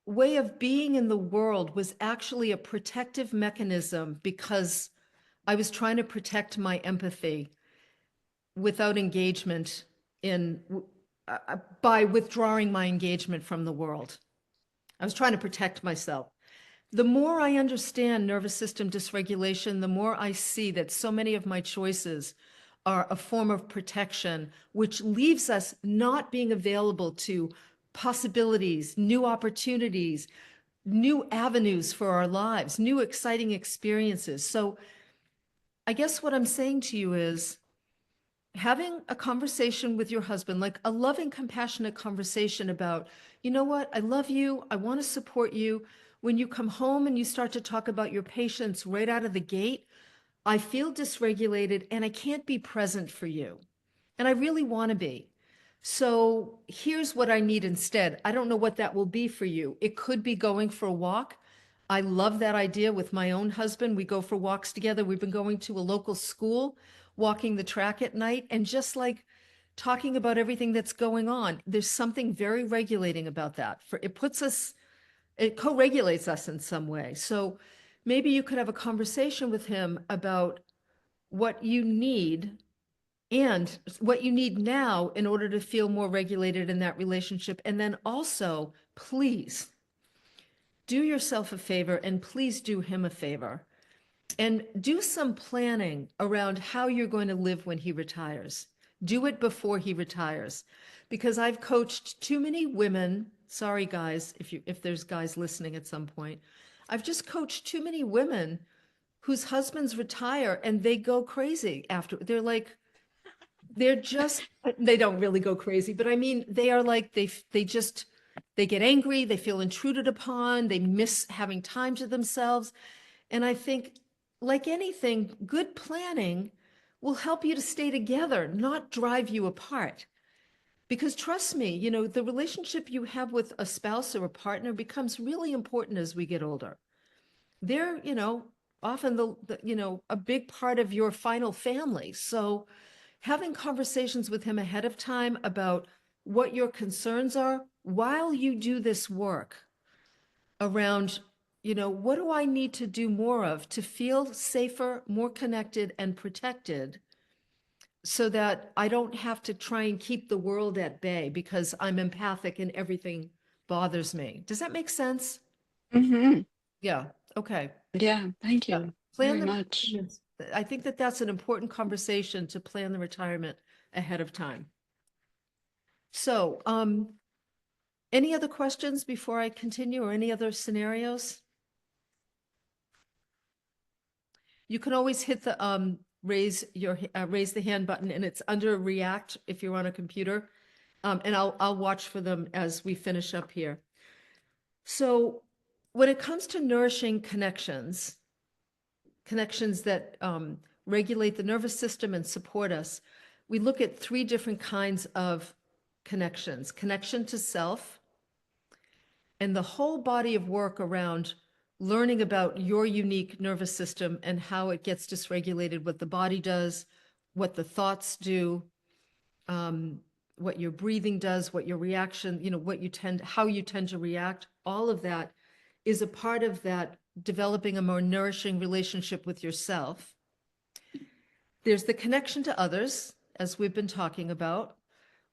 way of being in the world was actually a protective mechanism because I was trying to protect my empathy without engagement in by withdrawing my engagement from the world. I was trying to protect myself. The more I understand nervous system dysregulation, the more I see that so many of my choices are a form of protection, which leaves us not being available to possibilities, new opportunities, new avenues for our lives, new exciting experiences. So I guess what I'm saying to you is having a conversation with your husband, like a loving, compassionate conversation about, you know what, I love you, I want to support you. When you come home and you start to talk about your patients right out of the gate, I feel dysregulated and I can't be present for you. And I really want to be. So here's what I need instead. I don't know what that will be for you. It could be going for a walk. I love that idea with my own husband. We go for walks together. We've been going to a local school, walking the track at night, and just like talking about everything that's going on. There's something very regulating about that. It co-regulates us in some way. So maybe you could have a conversation with him about what you need and what you need now in order to feel more regulated in that relationship. And then also, please do yourself a favor and please do him a favor and do some planning around how you're going to live when he retires. Do it before he retires, because I've coached too many women, Sorry, guys, if there's guys listening at some point. I've just coached too many women whose husbands retire and they go crazy after. They're just, they don't really go crazy, but I mean, they are like, they get angry, they feel intruded upon, they miss having time to themselves. And I think, like anything, good planning will help you to stay together, not drive you apart. Because trust me, the relationship you have with a spouse or a partner becomes really important as we get older. They're, often a big part of your final family. So having conversations with him ahead of time about what your concerns are while you do this work around, what do I need to do more of to feel safer, more connected, and protected so that I don't have to try and keep the world at bay because I'm empathic and everything bothers me. Does that make sense?
Hmm.
Yeah. Okay.
Yeah, thank
Yeah.
you
Plan
very
the
much.
retirement. I think that that's an important conversation to plan the retirement ahead of time. So, any other questions before I continue or any other scenarios? You can always hit the raise the hand button, and it's under React if you're on a computer. And I'll watch for them as we finish up here. So when it comes to nourishing connections that regulate the nervous system and support us, we look at three different kinds of connections: connection to self, and the whole body of work around learning about your unique nervous system and how it gets dysregulated, what the body does, what the thoughts do, what your breathing does, what your reaction, how you tend to react. All of that is a part of that developing a more nourishing relationship with yourself. There's the connection to others, as we've been talking about,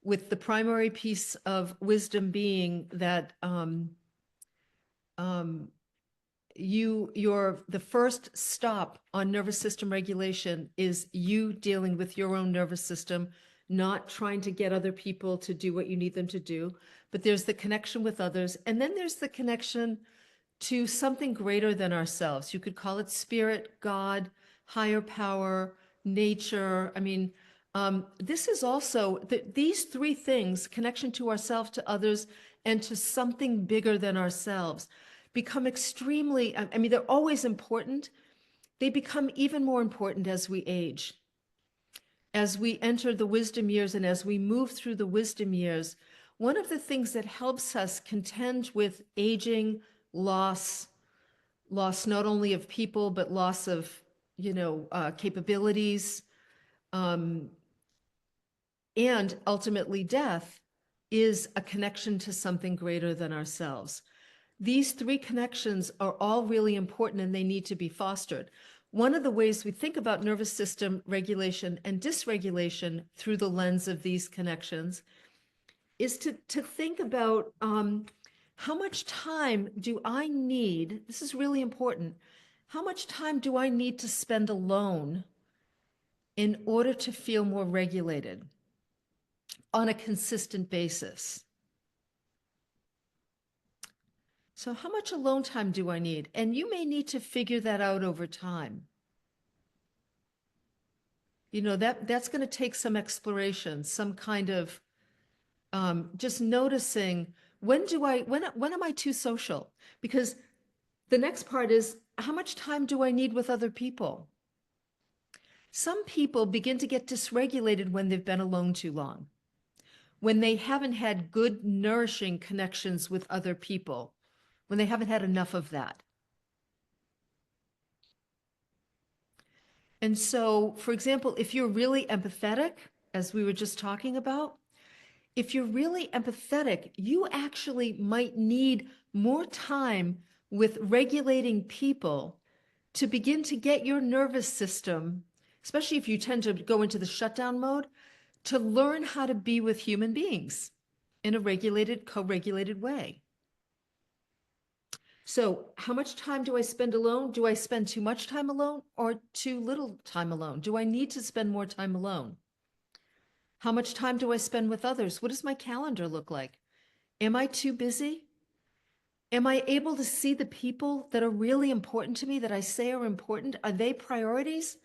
with the primary piece of wisdom being that the first stop on nervous system regulation is you dealing with your own nervous system, not trying to get other people to do what you need them to do. But there's the connection with others. And then there's the connection to something greater than ourselves. You could call it spirit, God, higher power, nature. I mean, this is also these three things: connection to ourselves, to others, and to something bigger than ourselves, become extremely, I mean, they're always important. They become even more important as we age. As we enter the wisdom years and as we move through the wisdom years, one of the things that helps us contend with aging, loss not only of people, but loss of, capabilities, and ultimately death, is a connection to something greater than ourselves. These three connections are all really important and they need to be fostered. One of the ways we think about nervous system regulation and dysregulation through the lens of these connections is to think about how much time do I need? This is really important. How much time do I need to spend alone in order to feel more regulated on a consistent basis? So how much alone time do I need? And you may need to figure that out over time. That's going to take some exploration, some kind of just noticing when am I too social? Because the next part is, how much time do I need with other people? Some people begin to get dysregulated when they've been alone too long, when they haven't had good, nourishing connections with other people, when they haven't had enough of that. And so, for example, if you're really empathetic, as we were just talking about, if you're really empathetic, you actually might need more time with regulating people to begin to get your nervous system, especially if you tend to go into the shutdown mode, to learn how to be with human beings in a regulated, co-regulated way. So how much time do I spend alone? Do I spend too much time alone or too little time alone? Do I need to spend more time alone? How much time do I spend with others? What does my calendar look like? Am I too busy? Am I able to see the people that are really important to me that I say are important? Are they priorities?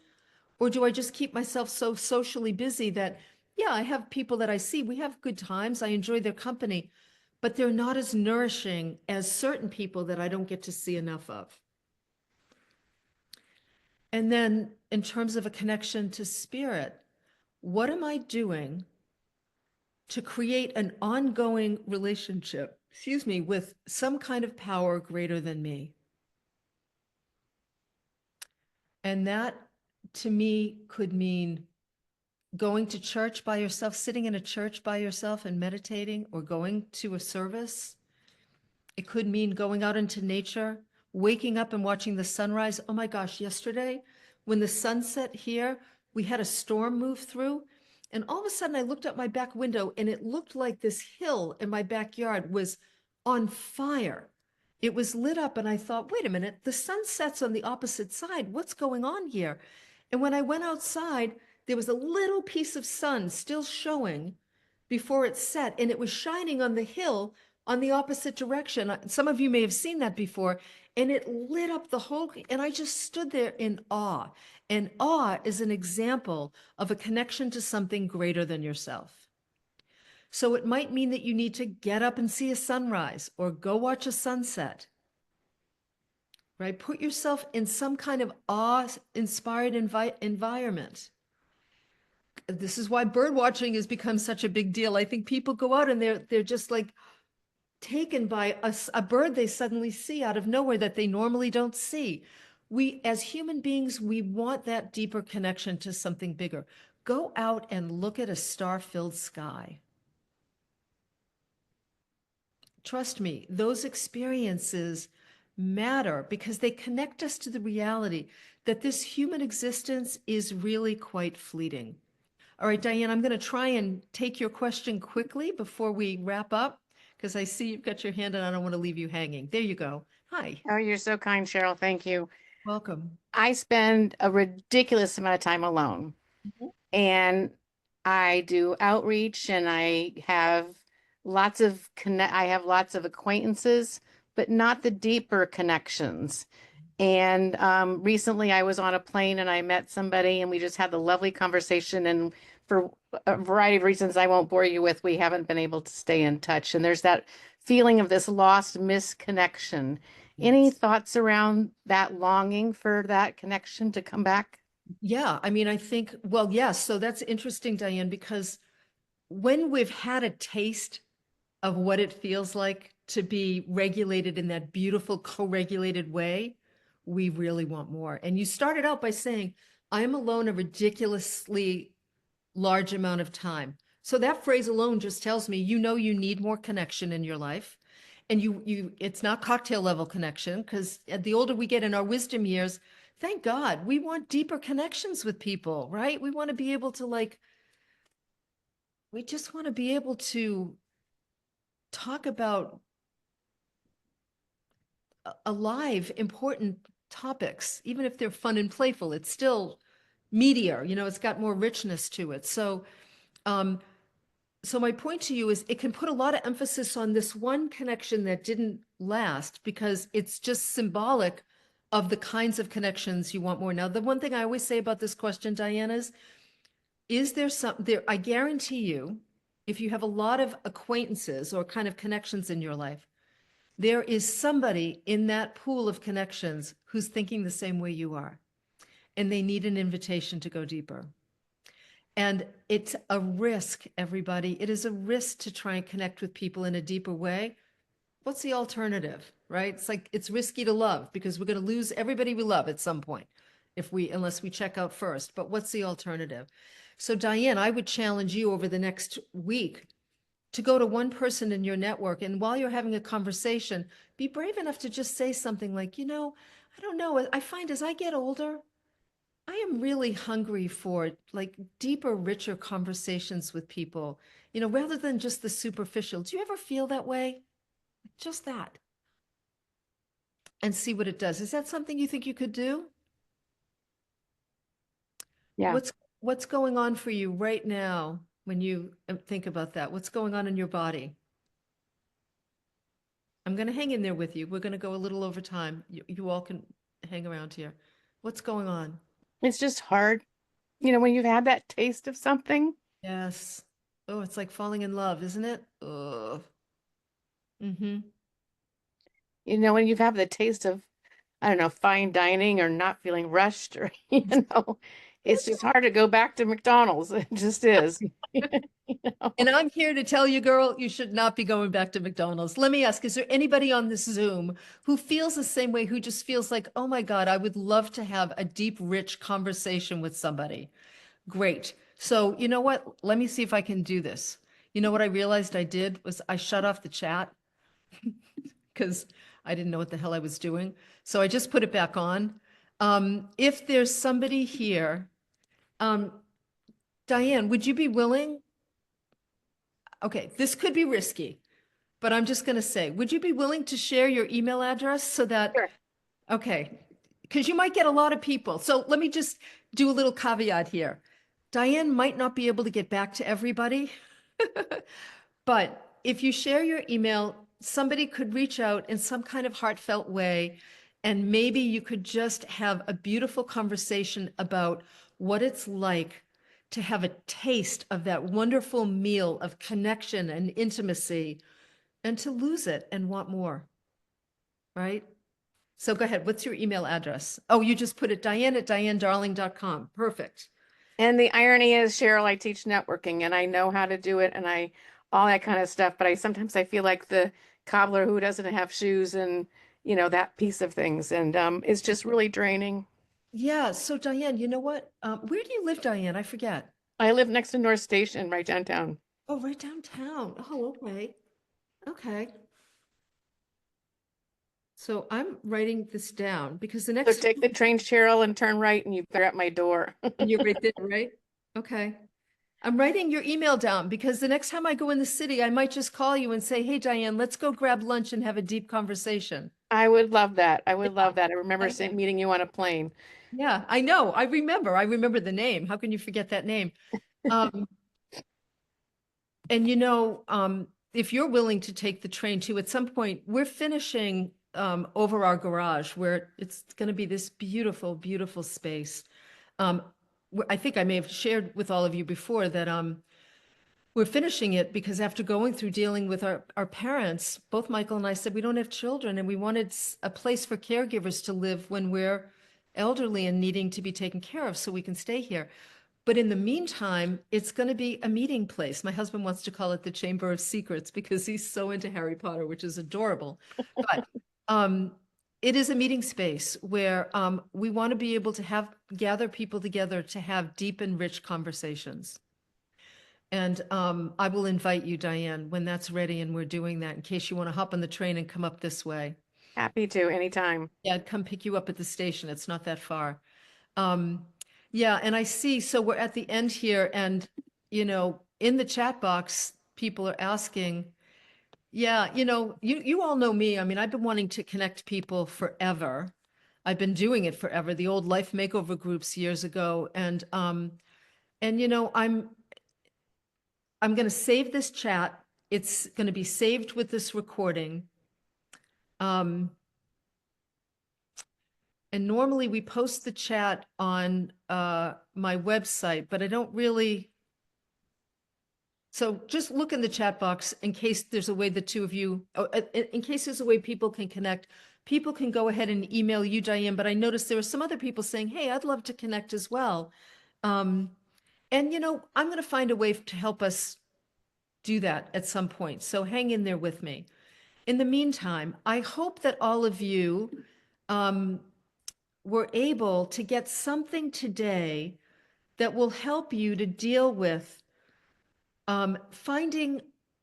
Or do I just keep myself so socially busy that, yeah, I have people that I see, we have good times, I enjoy their company, but they're not as nourishing as certain people that I don't get to see enough of. And then in terms of a connection to spirit, what am I doing to create an ongoing relationship, with some kind of power greater than me? And that to me could mean going to church by yourself, sitting in a church by yourself and meditating, or going to a service. It could mean going out into nature, waking up and watching the sunrise. Oh my gosh, yesterday when the sun set here, we had a storm move through. And all of a sudden I looked out my back window and it looked like this hill in my backyard was on fire. It was lit up and I thought, wait a minute, the sun sets on the opposite side. What's going on here? And when I went outside, there was a little piece of sun still showing before it set, and it was shining on the hill on the opposite direction. Some of you may have seen that before, and it lit up the whole, and I just stood there in awe. And awe is an example of a connection to something greater than yourself. So it might mean that you need to get up and see a sunrise or go watch a sunset, right? Put yourself in some kind of awe-inspired environment. This is why bird watching has become such a big deal. I think people go out and they're just like taken by a bird they suddenly see out of nowhere that they normally don't see. We, as human beings, we want that deeper connection to something bigger. Go out and look at a star-filled sky. Trust me, those experiences matter because they connect us to the reality that this human existence is really quite fleeting. All right, Diane, I'm going to try and take your question quickly before we wrap up because I see you've got your hand and I don't want to leave you hanging. There you go. Hi.
Oh, you're so kind, Cheryl. Thank you.
Welcome.
I spend a ridiculous amount of time alone, and I do outreach, and I have lots of acquaintances, but not the deeper connections. And recently I was on a plane and I met somebody and we just had the lovely conversation. And for a variety of reasons I won't bore you with, we haven't been able to stay in touch. And there's that feeling of this lost misconnection. Any thoughts around that longing for that connection to come back?
Yeah, I mean, I think, well, yes. So that's interesting, Diane, because when we've had a taste of what it feels like to be regulated in that beautiful co-regulated way, we really want more. And you started out by saying, I'm alone a ridiculously large amount of time. So that phrase alone just tells me, you know, you need more connection in your life. And it's not cocktail level connection, because the older we get in our wisdom years, thank God, we want deeper connections with people, right? We want to be able to we just want to be able to talk about alive, important topics, even if they're fun and playful. It's still meatier, it's got more richness to it. So my point to you is it can put a lot of emphasis on this one connection that didn't last because it's just symbolic of the kinds of connections you want more. Now, the one thing I always say about this question, Diana, is there I guarantee you, if you have a lot of acquaintances or kind of connections in your life, there is somebody in that pool of connections who's thinking the same way you are, and they need an invitation to go deeper. And it's a risk, everybody. It is a risk to try and connect with people in a deeper way. What's the alternative, right? It's like it's risky to love because we're going to lose everybody we love at some point unless we check out first. But what's the alternative? So Diane, I would challenge you over the next week to go to one person in your network, and while you're having a conversation, be brave enough to just say something like, I don't know, I find as I get older, I am really hungry for deeper, richer conversations with people, rather than just the superficial. Do you ever feel that way? Just that. And see what it does. Is that something you think you could do?
Yeah.
What's going on for you right now when you think about that? What's going on in your body? I'm going to hang in there with you. We're going to go a little over time. You all can hang around here. What's going on?
It's just hard. You know, when you've had that taste of something.
Yes. Oh, it's like falling in love, isn't it? Ugh. Mm-hmm.
You know, when you've had the taste of, I don't know, fine dining or not feeling rushed or, it's just hard to go back to McDonald's. It just is.
And I'm here to tell you, girl, you should not be going back to McDonald's. Let me ask, is there anybody on this Zoom who feels the same way, who just feels like, oh my God, I would love to have a deep, rich conversation with somebody? Great. So you know what? Let me see if I can do this. You know what I realized I did was I shut off the chat because I didn't know what the hell I was doing. So I just put it back on. If there's somebody here, Diane, would you be willing? Okay, this could be risky, but I'm just going to say, would you be willing to share your email address so that,
Sure.
okay, because you might get a lot of people. So let me just do a little caveat here. Diane might not be able to get back to everybody, but if you share your email, somebody could reach out in some kind of heartfelt way, and maybe you could just have a beautiful conversation about what it's like to have a taste of that wonderful meal of connection and intimacy and to lose it and want more, right? So go ahead. What's your email address? Oh, you just put it Diane@dianedarling.com. Perfect.
And the irony is, Cheryl, I teach networking and I know how to do it and all that kind of stuff. But sometimes I feel like the cobbler who doesn't have shoes and, that piece of things. And it's just really draining.
Yeah. So Diane, you know what? Where do you live, Diane? I forget.
I live next to North Station, right downtown.
Oh, right downtown. Oh, okay. Okay. So I'm writing this down because the
So
next
take the train, Cheryl, and turn right and you're at my door.
and you're right there, right? Okay. I'm writing your email down because the next time I go in the city, I might just call you and say, hey, Diane, let's go grab lunch and have a deep conversation.
I would love that. I would love that. I remember
Okay.
meeting you on a plane.
Yeah, I know. I remember the name. How can you forget that name? And if you're willing to take the train too, at some point, we're finishing over our garage where it's going to be this beautiful, beautiful space. I think I may have shared with all of you before that we're finishing it because after going through dealing with our parents, both Michael and I said we don't have children and we wanted a place for caregivers to live when we're elderly and needing to be taken care of so we can stay here. But in the meantime, it's going to be a meeting place. My husband wants to call it the Chamber of Secrets because he's so into Harry Potter, which is adorable. But it is a meeting space where we want to be able to gather people together to have deep and rich conversations. And I will invite you, Diane, when that's ready and we're doing that, in case you want to hop on the train and come up this way.
Happy to, anytime.
Yeah, I'd come pick you up at the station. It's not that far. Yeah, and I see, so we're at the end here and, in the chat box, people are asking, yeah, you all know me. I mean, I've been wanting to connect people forever. I've been doing it forever, the old life makeover groups years ago. And I'm going to save this chat. It's going to be saved with this recording. And normally we post the chat on my website, but I don't really. So just look in the chat box in case there's a way the two of you, in case there's a way people can connect. People can go ahead and email you, Diane, but I noticed there were some other people saying, hey, I'd love to connect as well. And, I'm going to find a way to help us do that at some point. So hang in there with me. In the meantime, I hope that all of you were able to get something today that will help you to deal with finding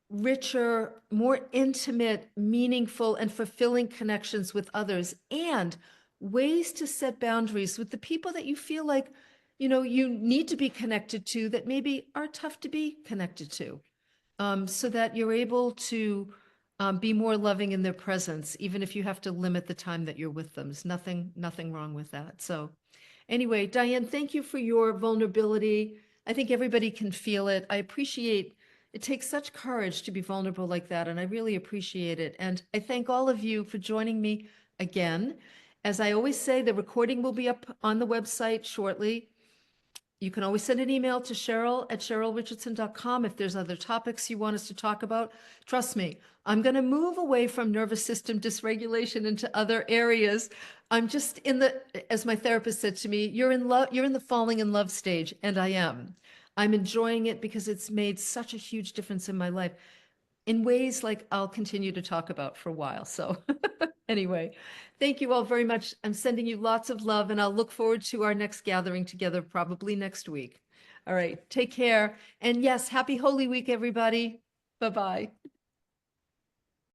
richer, more intimate, meaningful, and fulfilling connections with others, and ways to set boundaries with the people that you feel like, you need to be connected to that maybe are tough to be connected to, so that you're able to be more loving in their presence, even if you have to limit the time that you're with them. There's nothing wrong with that. So anyway, Diane, thank you for your vulnerability. I think everybody can feel it. I appreciate It takes such courage to be vulnerable like that, and I really appreciate it. And I thank all of you for joining me again. As I always say, the recording will be up on the website shortly. You can always send an email to Cheryl@CherylRichardson.com if there's other topics you want us to talk about. Trust me, I'm going to move away from nervous system dysregulation into other areas. I'm just in the, as my therapist said to me, you're in love, you're in the falling in love stage, and I am. I'm enjoying it because it's made such a huge difference in my life in ways like I'll continue to talk about for a while. So anyway, thank you all very much. I'm sending you lots of love, and I'll look forward to our next gathering together, probably next week. All right, take care. And yes, happy Holy Week, everybody. Bye-bye.